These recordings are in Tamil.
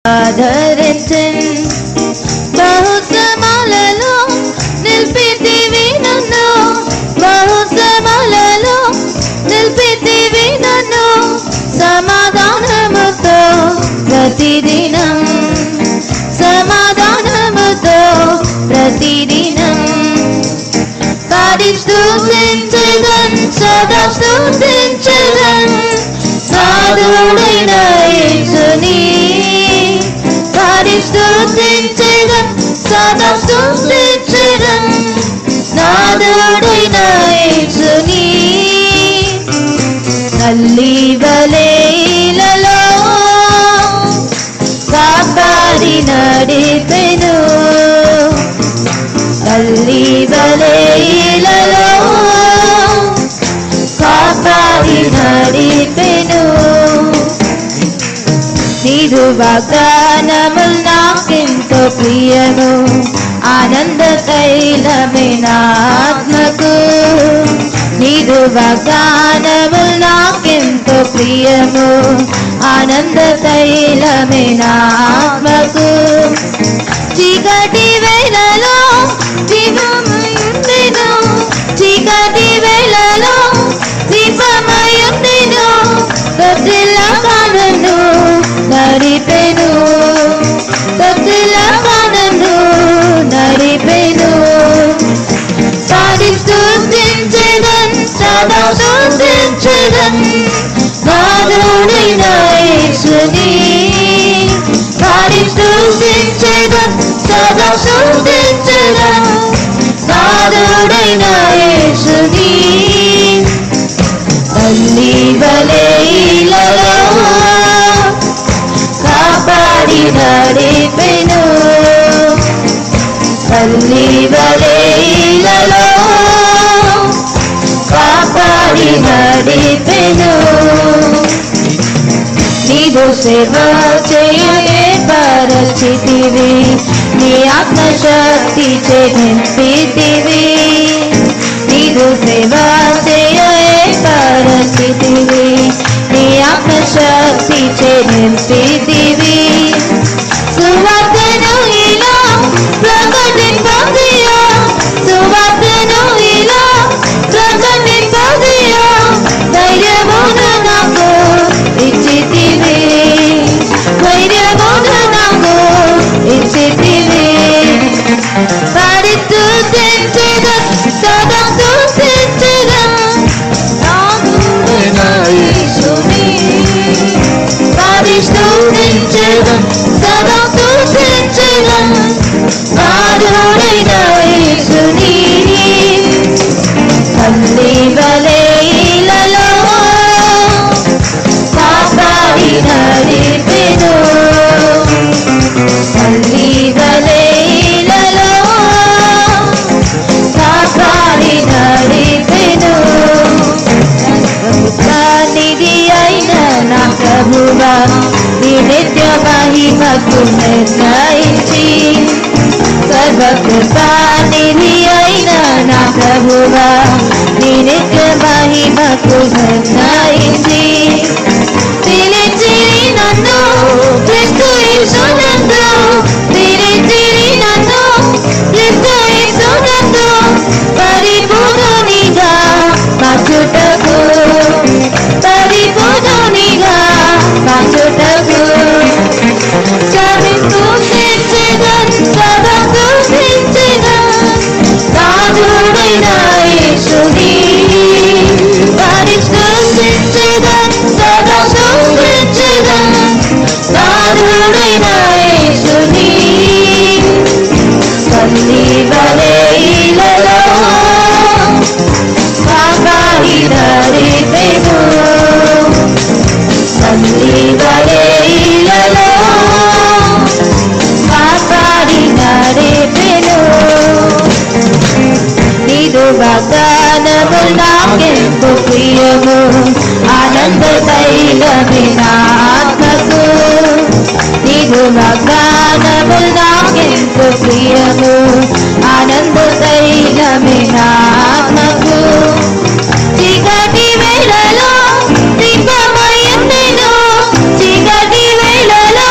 ఆదరించిన్ బహుశ్రమలలో నిలిపితివి నన్ను, బహుశ్రమలలో నిలిపితివి నన్ను, సమాధానముతో ప్రతిదినం, సమాధానముతో ప్రతిదినం పాడి స్తుతించెదన్, సదా స్తుతించెదన్ నాథుడైన యేసుని. పాడి స్తుతించెదన్, సదా స్తుతించెదన్ నాథుడైన యేసుని. తల్లి వలె ఇలలో కాపాడి నడిపెను, తల్లి వలె ఇలలో కాపాడి నడిపెను. నీదు వాగ్దానములు నాకెంతో ప్రియము, ఆనంద తైలమే నా ఆత్మకు. నీదు వాగ్దానములు నాకెంతో ప్రియము, ఆనంద తైలమే నా ఆత్మకు. చీకటి వేళలో దీపమయుండెను, చీకటి వేళలో దీపమయుండెను, తొట్టిల్లగా నన్ను నడిపెను, తొట్టిల్లగా నన్ను నడిపెను. పాడి స్తుతించెదన్, సదా స్తుతించెదన్ నాథుడైన యేసుని. పాడి స్తుతించెదన్, సదా స్తుతించెదన్ నాథుడైన యేసుని. తల్లి వలె ఇలలో కాపాడి నడిపెను, తల్లి వలె ఇలలో కాపాడి నడిపెను. నీదు సేవ చేయే పరచితివి, నీ ఆత్మశక్తి చే నింపితివి. నీదు సేవ చేయే పరచితివి, నీ ఆత్మశక్తి చే నింపితివి. సువార్తను ఇలా ప్రకటింపదియా, సువార్తను ఇలా ప్రకటింపదియా, ధైర్యమును నాకు ఇచ్చితివి, ధైర్యమును నాకు ఇచ్చితివి. పాడి స్తుతించెదన్, సదా స్తుతించెదన్ నాథుడైన యేసుని. పాడి స్తుతించెదన్, సదా స్తుతించెదన్ నాథుడైన యేసుని. తల్లి వలె ఇలలో కాపాడి నడిపెను, తల్లి వలె ఇలలో కాపాడి నడిపెను. నిధి అయిన నా ప్రభువా, నీ నిత్య మహిమకు నిర్ణయించి, సర్వకృపానిధి అయిన నా ప్రభువా, నీ నిత్య మహిమకు నిర్ణయించి, పిలిచిరి నన్ను క్రీస్తు యేసునందు, పిలిచిరి నన్ను క్రీస్తు యేసునందు పరిపూర్ణునిగా మార్చుటకు, పరిపూర్ణునిగా మార్చుటకు. స్తుతించెదన్, సదా స్తుతించెదన్ నాథుడైన యేసుని. పాడి స్తుతించెదన్, సదా స్తుతించెదన్ నాథుడైన యేసుని. తల్లి వలె ఇలలో కాపాడి నడిపెను, తల్లి వలె ఇలలో కాపాడి నడిపెను. నీదు వాగ్దానములు నాకెంతో ప్రియము, ఆనంద తైలమే నా ఆత్మకు. నీదు వాగ్దానములు నాకెంతో ప్రియము, ఆనంద తైలమే నా ఆత్మకు. చీకటి వేళలో దీపమయుండెను, చీకటి వేళలో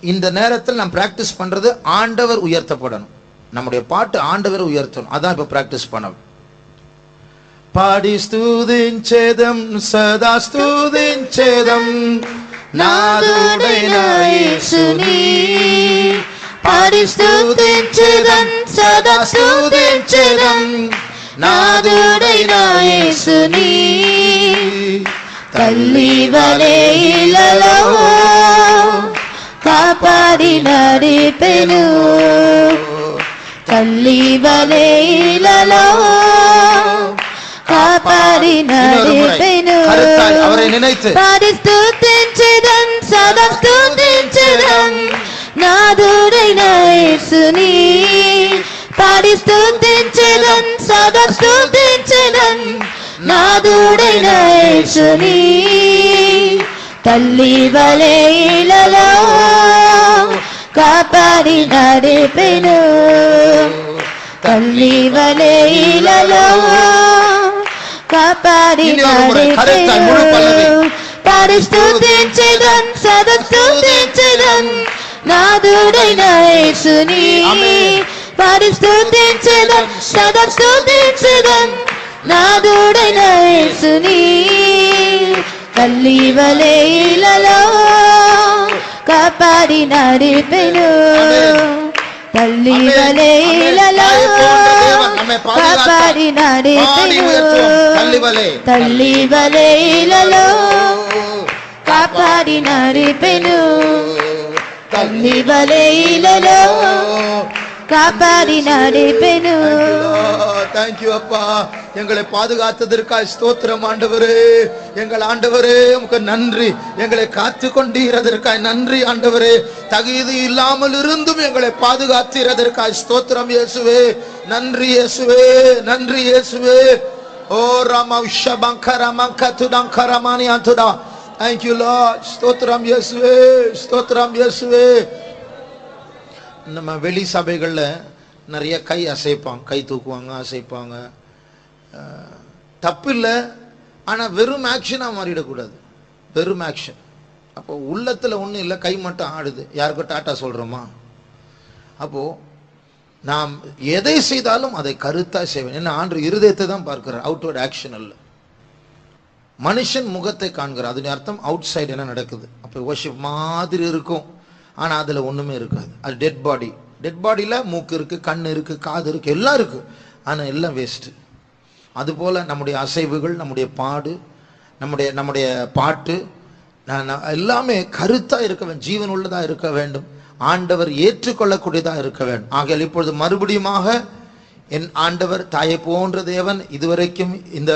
இந்த நேரத்தில் நாம் பிராக்டிஸ் பண்றது ஆண்டவர் உயர்த்தப்படணும். நம்முடைய பாட்டு ஆண்டவரை உயர்த்தணும். அதான் இப்ப பிராக்டிஸ் பண்ணணும். పాడి స్తుతించేదం సదా స్తుతించేదం నాదుడైన యేసుని. పాడి స్తుతించేదం సదా స్తుతించేదం నాదుడైన యేసుని. తల్లి వలె ఇలలో కాపాడి నడిపెను, తల్లి వలె ఇలలో కాపాడి నడిపెను. அவரை நினைத்து పాడి స్తుతించెదం సదా స్తుతించెదం నాదుడైన యేసుని. పాడి స్తుతించెదం సదా స్తుతించెదం నాదుడైన యేసుని. తల్లి వలె ఇలలో కాపాడి నడిపెను, తల్లి వలె ఇలలో కాపాడి నడిపెను. పాడి స్తుతించెదం సదా స్తుతించెదం నాదుడైన యేసుని. పాడి స్తుతించెదం సదా స్తుతించెదం నాదుడైన యేసుని. తల్లి వలె ఇలలో కాపాడి నడిపెను, తల్లి వలె ఇలలో కాపాడి నడిపెను. తల్లి వలె ఇలలో కాపాడి నడిపెను, తల్లి వలె ఇలలో காப்பாடி நடிப்பெனு. தேங்க்யூ அப்பா, எங்களை பாதுகாத்ததற்காய் ஸ்தோத்திரம் ஆண்டவரே. எங்கள் ஆண்டவரே உமக்கு நன்றி. எங்களை காத்து கொண்டீரதற்காய் நன்றி ஆண்டவரே. தகுதி இல்லாமல் இருந்தும் எங்களை பாதுகாத்தீரதற்காய் ஸ்தோத்திரம் இயேசுவே. நன்றி இயேசுவே, நன்றி இயேசுவே. ஓ ராமா உஷபங்கரமங்கதுடங்கரமானி அந்துடா. Thank you Lord. ஸ்தோத்திரம் இயேசுவே, ஸ்தோத்திரம் இயேசுவே. நம்ம வெளி சபைகளில் நிறைய கை அசைப்பாங்க, கை தூக்குவாங்க, அசைப்பாங்க. தப்பு இல்லை, ஆனால் வெறும் ஆக்ஷனாக மாறிடக்கூடாது. வெறும் ஆக்ஷன். அப்போ உள்ளத்தில் ஒன்றும் இல்லை, கை மட்டும் ஆடுது. யாருக்கும் டாட்டா சொல்கிறோமா? அப்போது நாம் எதை செய்தாலும் அதை கருத்தாக செய்வேன். என்ன ஆண்டு இருதயத்தை தான் பார்க்கிறார், அவுட்வர்ட் ஆக்ஷன் அல்ல. மனுஷன் முகத்தை காண்கிறார், அதன் அர்த்தம் அவுட் சைடு என்ன நடக்குது. அப்போ வர்ஷிப் மாதிரி இருக்கும், ஆனால் அதில் ஒன்றுமே இருக்காது. அது டெட் பாடி. டெட் பாடியில் மூக்கு இருக்குது, கண் இருக்குது, காது இருக்குது, எல்லாம் இருக்குது, ஆனால் எல்லாம் வேஸ்ட்டு. அதுபோல் நம்முடைய அசைவுகள், நம்முடைய பாடு, நம்முடைய பாட்டு எல்லாமே கருத்தாக இருக்க வேண்டும், ஜீவன் உள்ளதாக இருக்க வேண்டும், ஆண்டவர் ஏற்றுக்கொள்ளக்கூடியதாக இருக்க வேண்டும். ஆகையால் இப்பொழுது மறுபடியுமாக என் ஆண்டவர் தாயை போன்ற தேவன் இதுவரைக்கும் இந்த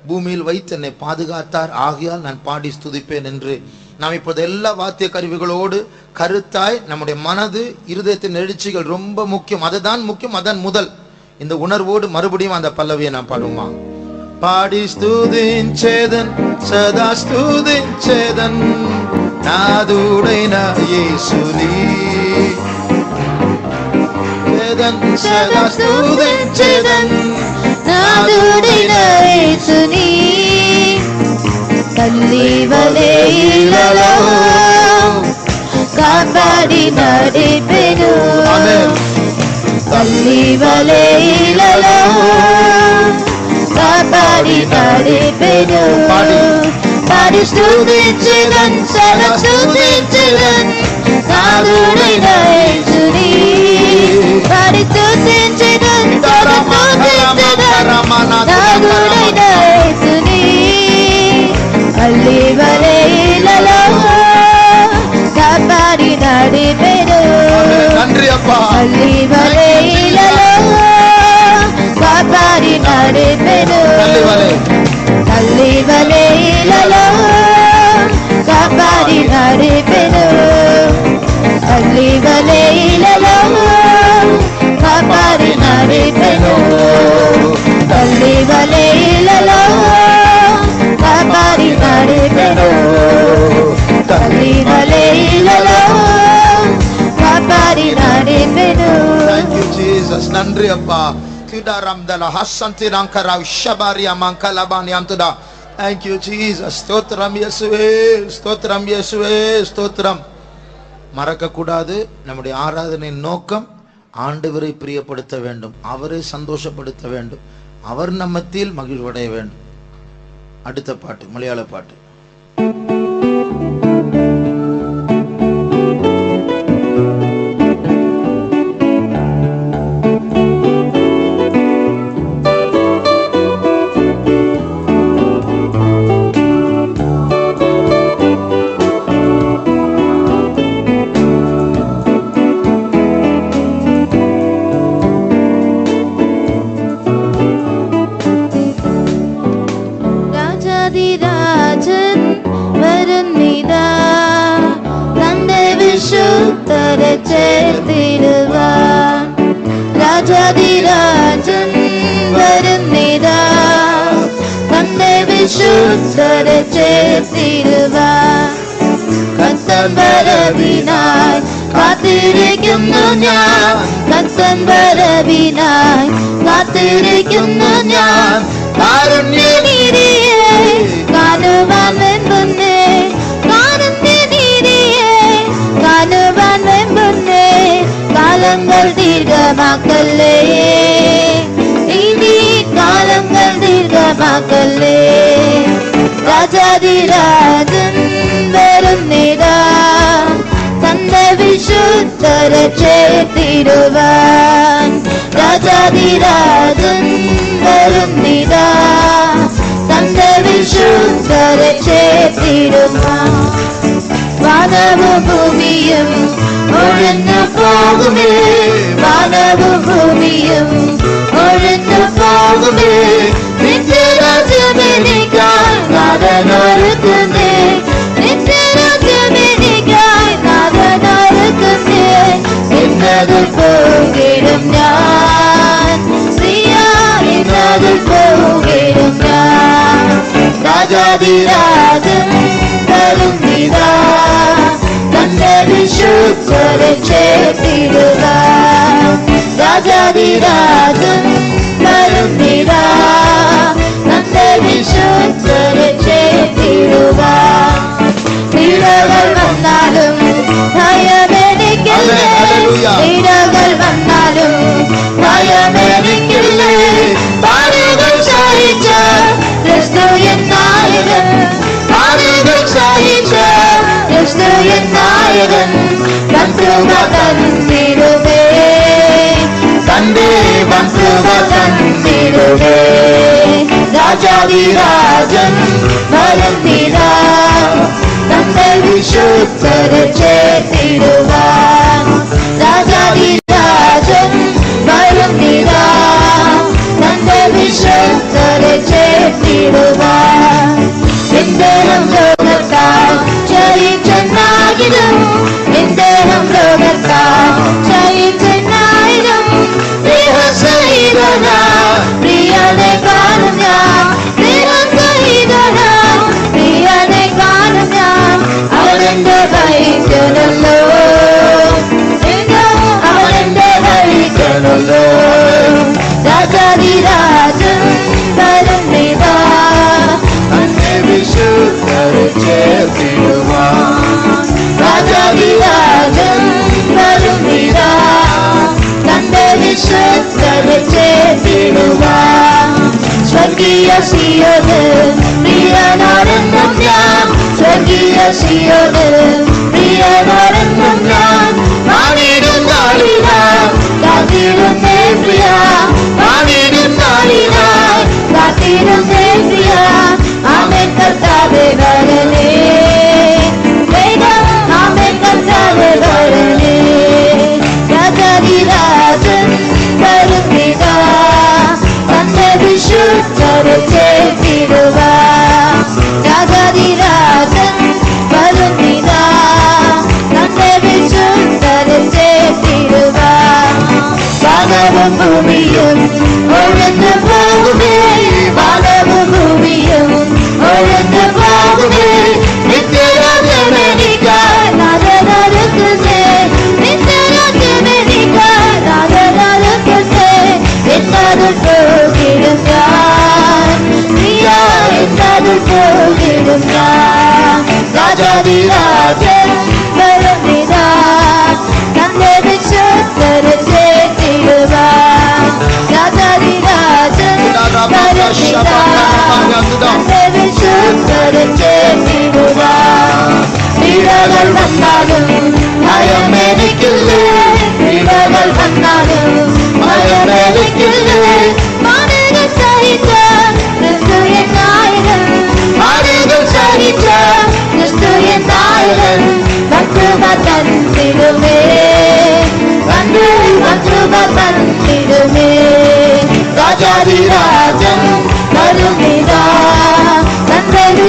பூமியில் வைத்து என்னை பாதுகாத்தார், ஆகையால் நான் பாடி ஸ்துதிப்பேன் என்று நாம் இப்போது எல்லா வாத்திய கருவிகளோடு கருத்தாய் நம்முடைய மனது, இருதயத்தின் எழுச்சிகள் ரொம்ப முக்கியம். அதுதான் முக்கியம், அதான் முதல். இந்த உணர்வோடு மறுபடியும் அந்த பல்லவியை நாம் பாடுமா? பாடி ஸ்துதிంచెదన్ సదా స్తుతించెదన్ నాదుడైన యేసుని. సదా స్తుతించెదన్ నాదుడైన యేసుని. తల్లి వలె ఇలలో కాపాడి నడిపెను, తల్లి వలె ఇలలో కాపాడి నడిపెను. పాడి స్తుతించెదన్ సదా స్తుతించెదన్ నాదుడైన యేసుని. పాడి స్తుతించెదన్ సదా స్తుతించెదన్ నాదుడైన యేసుని. తల్లి వలె ఇలలో కాపాడి నడిపెను, நன்றி அப்பா. తల్లి వలె ఇలలో కాపాడి నడిపెను, తల్లి వలె ఇలలో కాపాడి నడిపెను, తల్లి వలె ఇలలో కాపాడి నడిపెను, తల్లి వలె ఇలలో కాపాడి నడిపెను, తల్లి వలె ఇలలో కాపాడి నడిపెను. Thank you Jesus. நன்றி அப்பா. கிடாரம்தல ஹசந்தி ரங்கராவ் ஷபாரியா மங்கலபானி அந்துடா. Thank you Jesus. ஸ்தோத்திரம் இயேசுவே, ஸ்தோத்திரம் இயேசுவே, ஸ்தோத்திரம். மறக்க கூடாது. நம்முடைய ஆராதனையின் நோக்கம் ஆண்டவரை பிரியப்படுத்த வேண்டும், அவரை சந்தோஷப்படுத்த வேண்டும், அவர் நம்ம மத்தியில் மகிழ்வடைய வேண்டும். அடுத்த பாட்டு மலையாள பாட்டு. രാജാധിരാജൻ വരുന്നിതാ, തന്റെ വിശുദ്ധരെ ചേർത്തിടുവാൻ. കർത്തൻ വരവിനായി കാത്തിരിക്കുന്നു ഞാൻ, കർത്തൻ വരവിനായി കാത്തിരിക്കുന്നു ഞാൻ. കാരുണ്യനിധിയെ കാണുവാൻ വെമ്പുന്നേ, കാരുണ്യനിധിയെ കാണുവാൻ വെമ്പുന്നേ. കാലങ്ങൾ ദീർഘമാക്കല്ലേ, ഇനി കാലങ്ങൾ ദീർഘമാക്കല്ലേ. രാജാധിരാജൻ വരുന്നിതാ, തന്റെ വിശുദ്ധരെ ചേർത്തിടുവാൻ. രാജാധിരാജൻ വരുന്നിതാ, തന്റെ വിശുദ്ധരെ ചേർത്തിടുവാൻ. വാനവും ഭൂമിയും ഒഴിഞ്ഞു പോകുമേ, വാനവും ഭൂമിയും ഒഴിഞ്ഞു പോകുമേ. നിത്യരാജ്യമെനിക്കായി നാഥനൊരുക്കുന്നേ, നിത്യരാജ്യമെനിക്കായി നാഥനൊരുക്കുന്നേ. ഇന്നതിൽ പോകിടും ഞാൻ, പ്രിയാ ഇന്നതിൽ പോകിടും ഞാൻ. രാജാധിരാജൻ വരുന്നിതാ, തന്റെ വിശുദ്ധരെ ചേർത്തിടുവാൻ. രാജാധിരാജൻ വരുന്നിതാ, തന്റെ വിശുദ്ധരെ ചേർത്തിടുവാൻ. പീഡകൾ വന്നാലും ഭയമെനിക്കില്ലേ, പീഡകൾ വന്നാലും ഭയമെനിക്കില്ലേ. പാടുകൾ സഹിച്ച ക്രിസ്തു എൻ നായകൻ, പാടുകൾ സഹിച്ച ക്രിസ്തു എൻ നായകൻ. വൻകൃപ തന്നിടുമേ, തന്റെ വൻകൃപ തന്നിടുമേ. രാജാധിരാജൻ വരുന്നിതാ, തന്റെ വിശുദ്ധരെ ചേർത്തിടുവാൻ. രാജാധിരാജൻ വരുന്നിതാ, തന്റെ വിശുദ്ധരെ ചേർത്തിടുവാൻ. എന്തേലും ലോകത്താൽ ജയിച്ചെന്നാകിലും, എന്തേലും ലോകത്താൽ ജയിച്ചെന്നായിരം. പ്രിയസഹിതനാ പ്രിയനെ കാണും ഞാൻ, പ്രിയസഹിതനാ പ്രിയനെ കാണും ഞാൻ. അവനെന്റെ വഴിക്കണല്ലോ, അവനെന്റെ വഴിക്കണല്ലോ. രാജാധിരാജൻ വരുന്നിതാ, തന്റെ വിശുദ്ധരെ ചേർത്തിടുവാൻ. രാജാധിരാജൻ വരുന്നിതാ, തന്റെ വിശുദ്ധരെ ചേർത്തിടുവാൻ. സ്വർഗീയ സിയോനിൽ പ്രിയനാരെന്നും ഞാൻ, സ്വർഗീയ സിയോനിൽ പ്രിയനാരെന്നും ഞാൻ. വാണിടും നാളിനായി കാത്തിരുന്നേ പ്രിയ, വാണിടും നാളിനായി കാത്തിരുന്നേ പ്രിയ. ആമേൻ കർത്താവേ വരണേ, വേഗം ആമേൻ കർത്താവേ വരണേ. രാജാധിരാജൻ വരുന്നിതാ, തന്റെ വിശുദ്ധരെ ചേർത്തിടുവാൻ. രാജാധിരാജൻ വരുന്നിതാ, തന്റെ വിശുദ്ധരെ ചേർത്തിടുവാൻ. വാനവും ഭൂമിയും ഒഴിഞ്ഞു പോകുമേ, വാനവും ഭൂമിയും ഒഴിഞ്ഞു പോകുമേ. നിത്യരാജ്യമെനിക്കായി നാഥനൊരുക്കുന്നേ, നിത്യരാജ്യമെനിക്കായി നാഥനൊരുക്കുന്നേ. എന്നതിൽ പോകിടും ഞാൻ, പ്രിയാ എന്നതിൽ പോകിടും ഞാൻ. രാജാധിരാജൻ വരുന്നിതാ,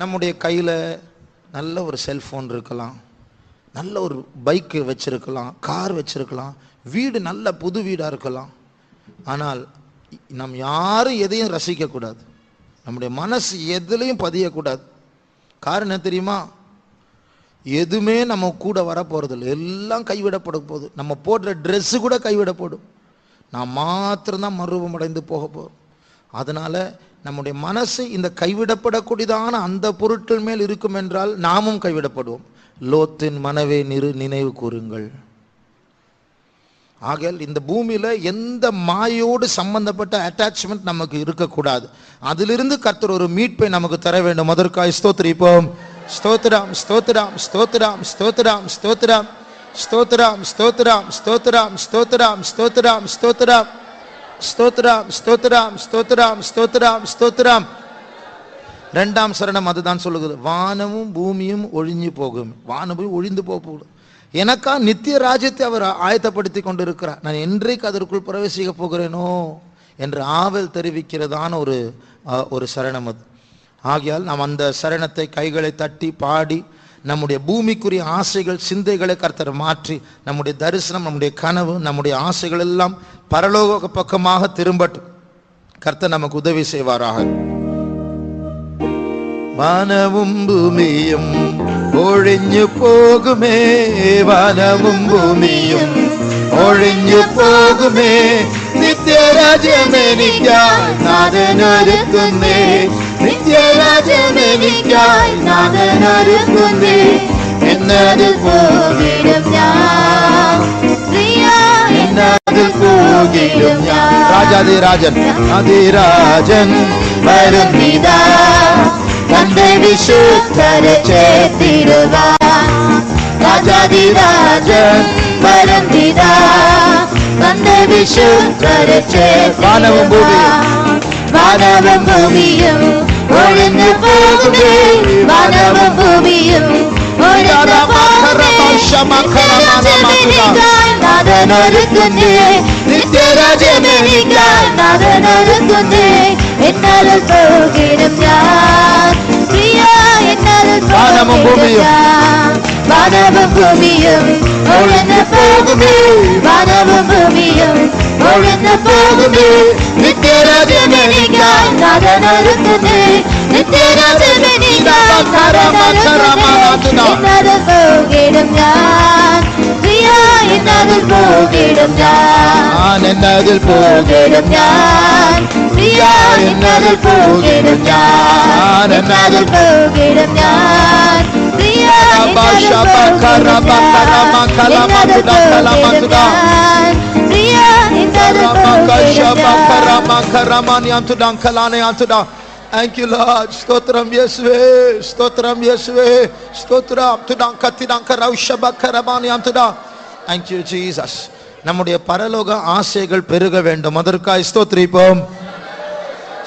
நம்முடைய கையில் நல்ல ஒரு செல்ஃபோன் இருக்கலாம், நல்ல ஒரு பைக்கு வச்சிருக்கலாம், கார் வச்சிருக்கலாம், வீடு நல்ல புது வீடாக இருக்கலாம். ஆனால் நம் யாரும் எதையும் ரசிக்கக்கூடாது, நம்முடைய மனசு எதுலையும் பதியக்கூடாது. காரணம் என்ன தெரியுமா? எதுவுமே நம்ம கூட வரப்போறது இல்லை, எல்லாம் கைவிடப்பட போகுது. நம்ம போடுற ட்ரெஸ்ஸு கூட கைவிடப்படும், நான் மாத்திரம்தான் மறுரூபம் அடைந்து போக போகிறோம். அதனால நம்முடைய மனசு இந்த கைவிடப்படக்கூடியதான அந்த பொருட்கள் மேல் இருக்கும் என்றால் நாமும் கைவிடப்படுவோம். லோத்தின் மனவே நினைவு கூறுங்கள். ஆகையால் இந்த பூமியில எந்த மாயோடு சம்பந்தப்பட்ட அட்டாச்மெண்ட் நமக்கு இருக்கக்கூடாது. அதிலிருந்து கர்த்தர் ஒரு மீட்பை நமக்கு தர வேண்டும். அதற்காக ஸ்தோத்திரிப்போம். ஸ்தோத்திரம் ஸ்தோத்திரம் ஸ்தோத்திரம் ஸ்தோத்திரம் ஸ்தோத்திரம் ஸ்தோத்திரம் ஸ்தோத்திரம் ஸ்தோத்திரம் ஸ்தோத்திரம் ஸ்தோத்திரம் ஸ்தோத்திரம் ஸ்தோத்திரம் ஸ்தோத்திரம் ஸ்தோத்திரம் ஸ்தோத்திரம் ஸ்தோத்திரம். இரண்டாம் சரணம் அதுதான் சொல்லுகிறது, வானமும் பூமியும் ஒழிஞ்சு போகும். வானமும் ஒழிந்து போகும். எனக்கா நித்திய ராஜ்யத்தை அவர் ஆயத்தப்படுத்தி கொண்டிருக்கிறார். நான் என்றைக்கு அதற்குள் பிரவேசிக்க போகிறேனோ என்று ஆவல் தெரிவிக்கிறதான ஒரு சரணம் அது. ஆகையால் நாம் அந்த சரணத்தை கைகளை தட்டி பாடி நம்முடைய பூமிக்குரிய ஆசைகள் சிந்தைகளை கர்த்தர் மாற்றி நம்முடைய தரிசனம், நம்முடைய கனவு, நம்முடைய ஆசைகள் எல்லாம் பரலோக பக்கமாக திரும்பட்டும். கர்த்தர் நமக்கு உதவி செய்வாராக. வானமும் பூமியும் ஒழிஞ்சு போகுமே, வானமும் பூமியும் ஒழிஞ்சு போகுமே, നിത്യരാജ്യമെനിക്കായി നാഥനൊരുക്കുന്നേ, നിത്യരാജ്യമെനിക്കായി നാഥനൊരുക്കുന്നേ, എന്നത് പോകിടും ഞാൻ, എന്നത് പോകിടും ഞാൻ. രാജാതിരാജൻ അതിരാജൻ വരുന്നിതാ, തന്റെ വിശുദ്ധരെ ചേർത്തിടുവാൻ. രാജാതിരാജൻ വരുന്നിതാ, തന്റെ വിശുദ്ധരെ ചേർത്തിടുവാൻ. വാനവും ഭൂമിയും ഒഴിഞ്ഞു പോകുമേ, വാനവും ഭൂമിയും ഒഴിഞ്ഞു പോകുമേ, നാഥനൊരുക്കുന്നേ, നിത്യരാജ്യമെനിക്കായി നാഥനൊരുക്കുന്നേ, എന്നാലും പോകിടും ഞാൻ, പ്രിയ എന്നാലും പോകിടും ഞാൻ. വാനവും ഭൂമിയും ഒഴിഞ്ഞു പോകുമേ, വാനവും ഭൂമിയും ഒഴിഞ്ഞു പോകുമേ, നിത്യരാജ്യമെനിക്കായി നാഥനൊരുക്കുന്നേ, നിത്യരാജ്യമെനിക്കായി നാഥനൊരുക്കുന്നേ, എന്നാലും പോകിടും ഞാൻ, പ്രിയ എന്നാലും പോകിടും ഞാൻ, എന്നതിൽ പോകിടും ഞാൻ, പ്രിയ എന്നതിൽ പോകിടും ഞാൻ, എന്നതിൽ പോകിടും ഞാൻ, പ്രിയ എന്നതിൽ പോകിടും ഞാൻ, പ്രിയ എന്നതിൽ പോകിടും ഞാൻ. Thank you Lord. Stotram Yeswe, Stotram Yeswe, Stotram Tudam Katidam Karaushabak Karabani Amtuda. Thank you Jesus. நம்முடைய பரலோக ஆசைகள் பெருக வேண்டும். அதற்காக ஸ்தோத்திரிப்போம்.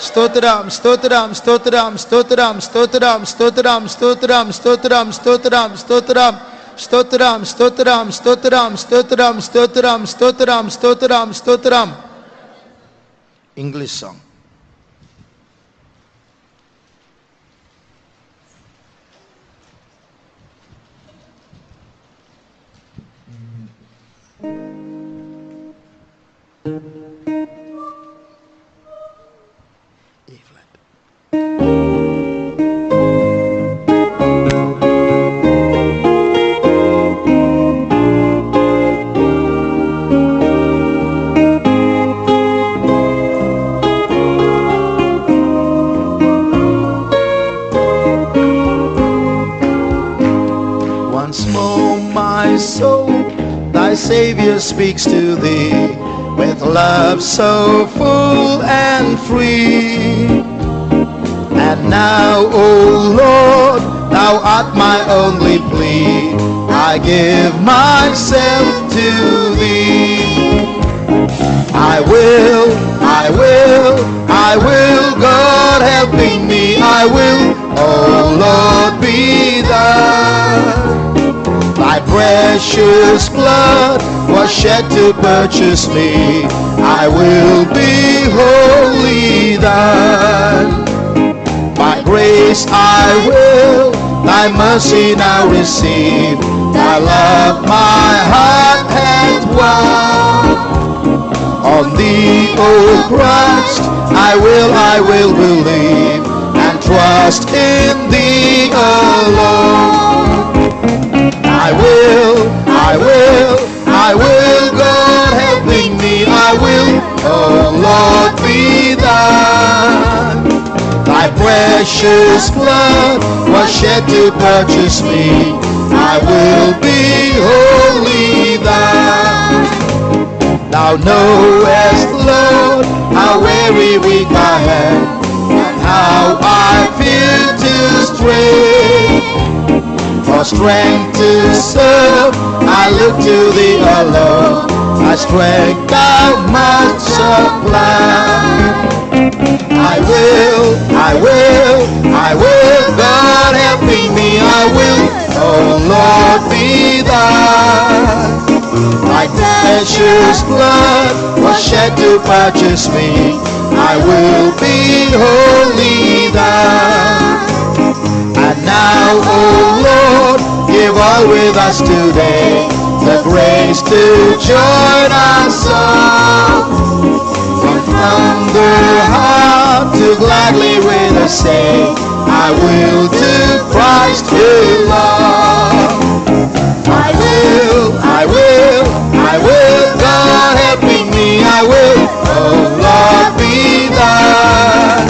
ஸ்தோத்திரம் ஸ்தோத்திரம் ஸ்தோத்திரம் ஸ்தோத்திரம் ஸ்தோத்திரம் ஸ்தோத்திரம் ஸ்தோத்திரம் ஸ்தோத்திரம் ஸ்தோத்திரம் ஸ்தோத்திரம் ஸ்தோத்திரம் ஸ்தோத்திரம் ஸ்தோத்திரம் ஸ்தோத்திரம் ஸ்தோத்திரம் ஸ்தோத்திரம் ஸ்தோத்திரம் ஸ்தோத்திரம். English song. Once more, my soul, thy Savior speaks to thee with love so full and free. And now, O Lord, thou art my only plea. I give myself to thee. I will, God helping me, I will, oh Lord, be thine. Thy precious blood was shed to purchase me, I will be wholly thine. My grace I will, thy mercy now receive. Thy love my heart hath won. On thee, O Christ, I will believe, and trust in thee alone. I will, God helping me, I will, oh Lord, be thine. Thy precious blood was shed to purchase me, I will be wholly thine. Thou knowest, Lord, how very weak I am, and how I feel to stray. For strength to serve, I look to thee alone, thy strength thou must supply. I will, God helping me, I will, oh Lord, be thine. Thy precious blood was shed to purchase me, I will be wholly thine. And now, O Lord, give all with us today the grace to join our song. From thunder heart to gladly with us say, I will to Christ belong. I will, God helping me, I will, oh Lord, be thine.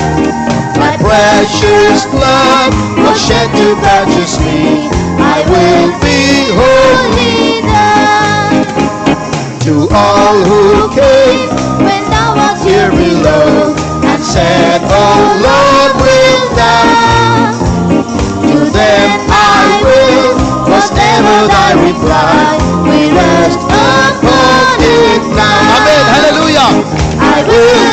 Thy precious blood was shed to purchase me, I will be wholly thine. To all who came when thou wast here below, and said, oh Lord, wilt thou? To them I will, was never thy reply, we rest upon it now. Amen, hallelujah. I will,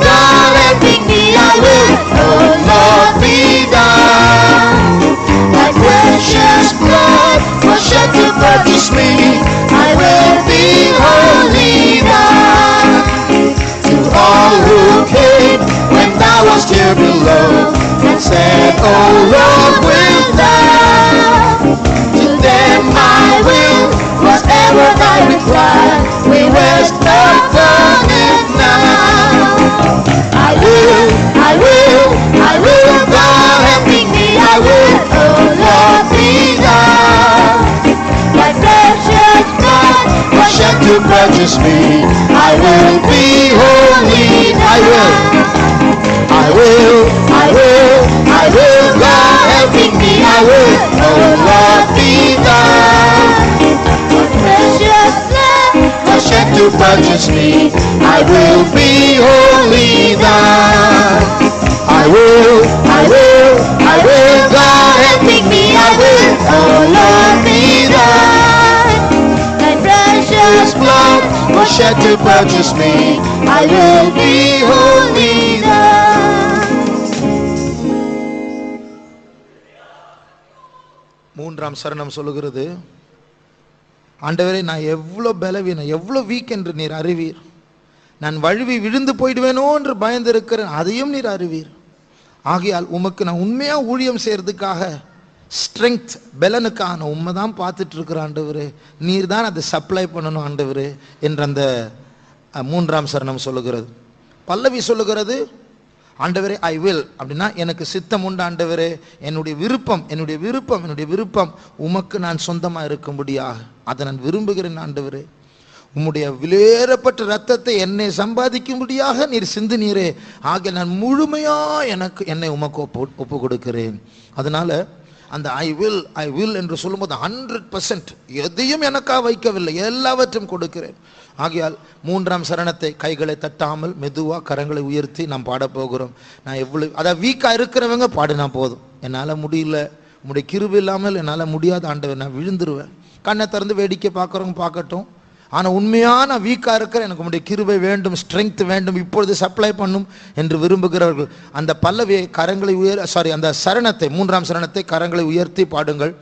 God helping me, I will, oh Lord, be thine. Thy precious blood was shed to purchase me, I will be wholly thine. To all who came when thou wast here below, and said, oh Lord, wilt thou? To them I will, was ever thy reply, we rest upon it now. I will, God helping me, I will, oh Lord, be thine. Thy precious blood was shed to purchase me, I will be wholly thine. I will, God helping me, I will, oh Lord, be thine. Thy precious blood was shed to purchase me, I will be wholly thine. I will, God helping me, I will, oh Lord, be thine. Thy precious blood was shed to purchase me, I will be wholly thine. மூன்றாம் சரணம் சொல்லுகிறது, ஆண்டவரே நான் எவ்வளோ பலவீனம், எவ்வளோ வீக் என்று நீர் அறிவீர். நான் வழுவி விழுந்து போயிடுவேனோ என்று பயந்திருக்கிறேன், அதையும் நீர் அறிவீர். ஆகையால் உமக்கு நான் உண்மையா ஊழியம் செய்யறதுக்காக ஸ்ட்ரெங்க் பலனுக்காக உண்மை தான் பார்த்துட்டு இருக்கிற ஆண்டவரே, நீர் தான் அதை சப்ளை பண்ணணும் ஆண்டவரே என்ற அந்த மூன்றாம் சரணம் சொல்லுகிறது. பல்லவி சொல்லுகிறது, ஆண்டவரே ஐ வில் அப்படின்னா எனக்கு சித்தம் உண்டு ஆண்டவரே, என்னுடைய விருப்பம் உமக்கு நான் சொந்தமாக இருக்கும்படியாக அதை நான் விரும்புகிறேன் ஆண்டவரே. உம்முடைய விலையேறப்பட்ட ரத்தத்தை என்னை சம்பாதிக்கும்படியாக நீர் சிந்தினீரே, ஆக நான் முழுமையா என்னை உமக்கு ஒப்பு கொடுக்கிறேன். அதனால அந்த ஐ வில் என்று சொல்லும்போது 100% எதையும் எனக்காக வைக்கவில்லை, எல்லாவற்றையும் கொடுக்கிறேன். ஆகையால் மூன்றாம் சரணத்தை கைகளை தட்டாமல் மெதுவாக கரங்களை உயர்த்தி நாம் பாட போகிறோம். நான் எவ்வளவு அதாவது வீக்காக இருக்கிறவங்க பாடினா போதும், என்னால் முடியல, உங்களுடைய கிருபை இல்லாமல் என்னால் முடியாத ஆண்டவர், நான் விழுந்துருவேன். கண்ணை திறந்து வேடிக்கை பார்க்குறவங்க பார்க்கட்டும். ஆனால் உண்மையான வீக்காக இருக்கிற எனக்கு உங்களுடைய கிருபை வேண்டும், ஸ்ட்ரென்த் வேண்டும், இப்பொழுது சப்ளை பண்ணும் என்று விரும்புகிறவர்கள் அந்த பல்லவியை கரங்களை அந்த சரணத்தை மூன்றாம் சரணத்தை கரங்களை உயர்த்தி பாடுங்கள்.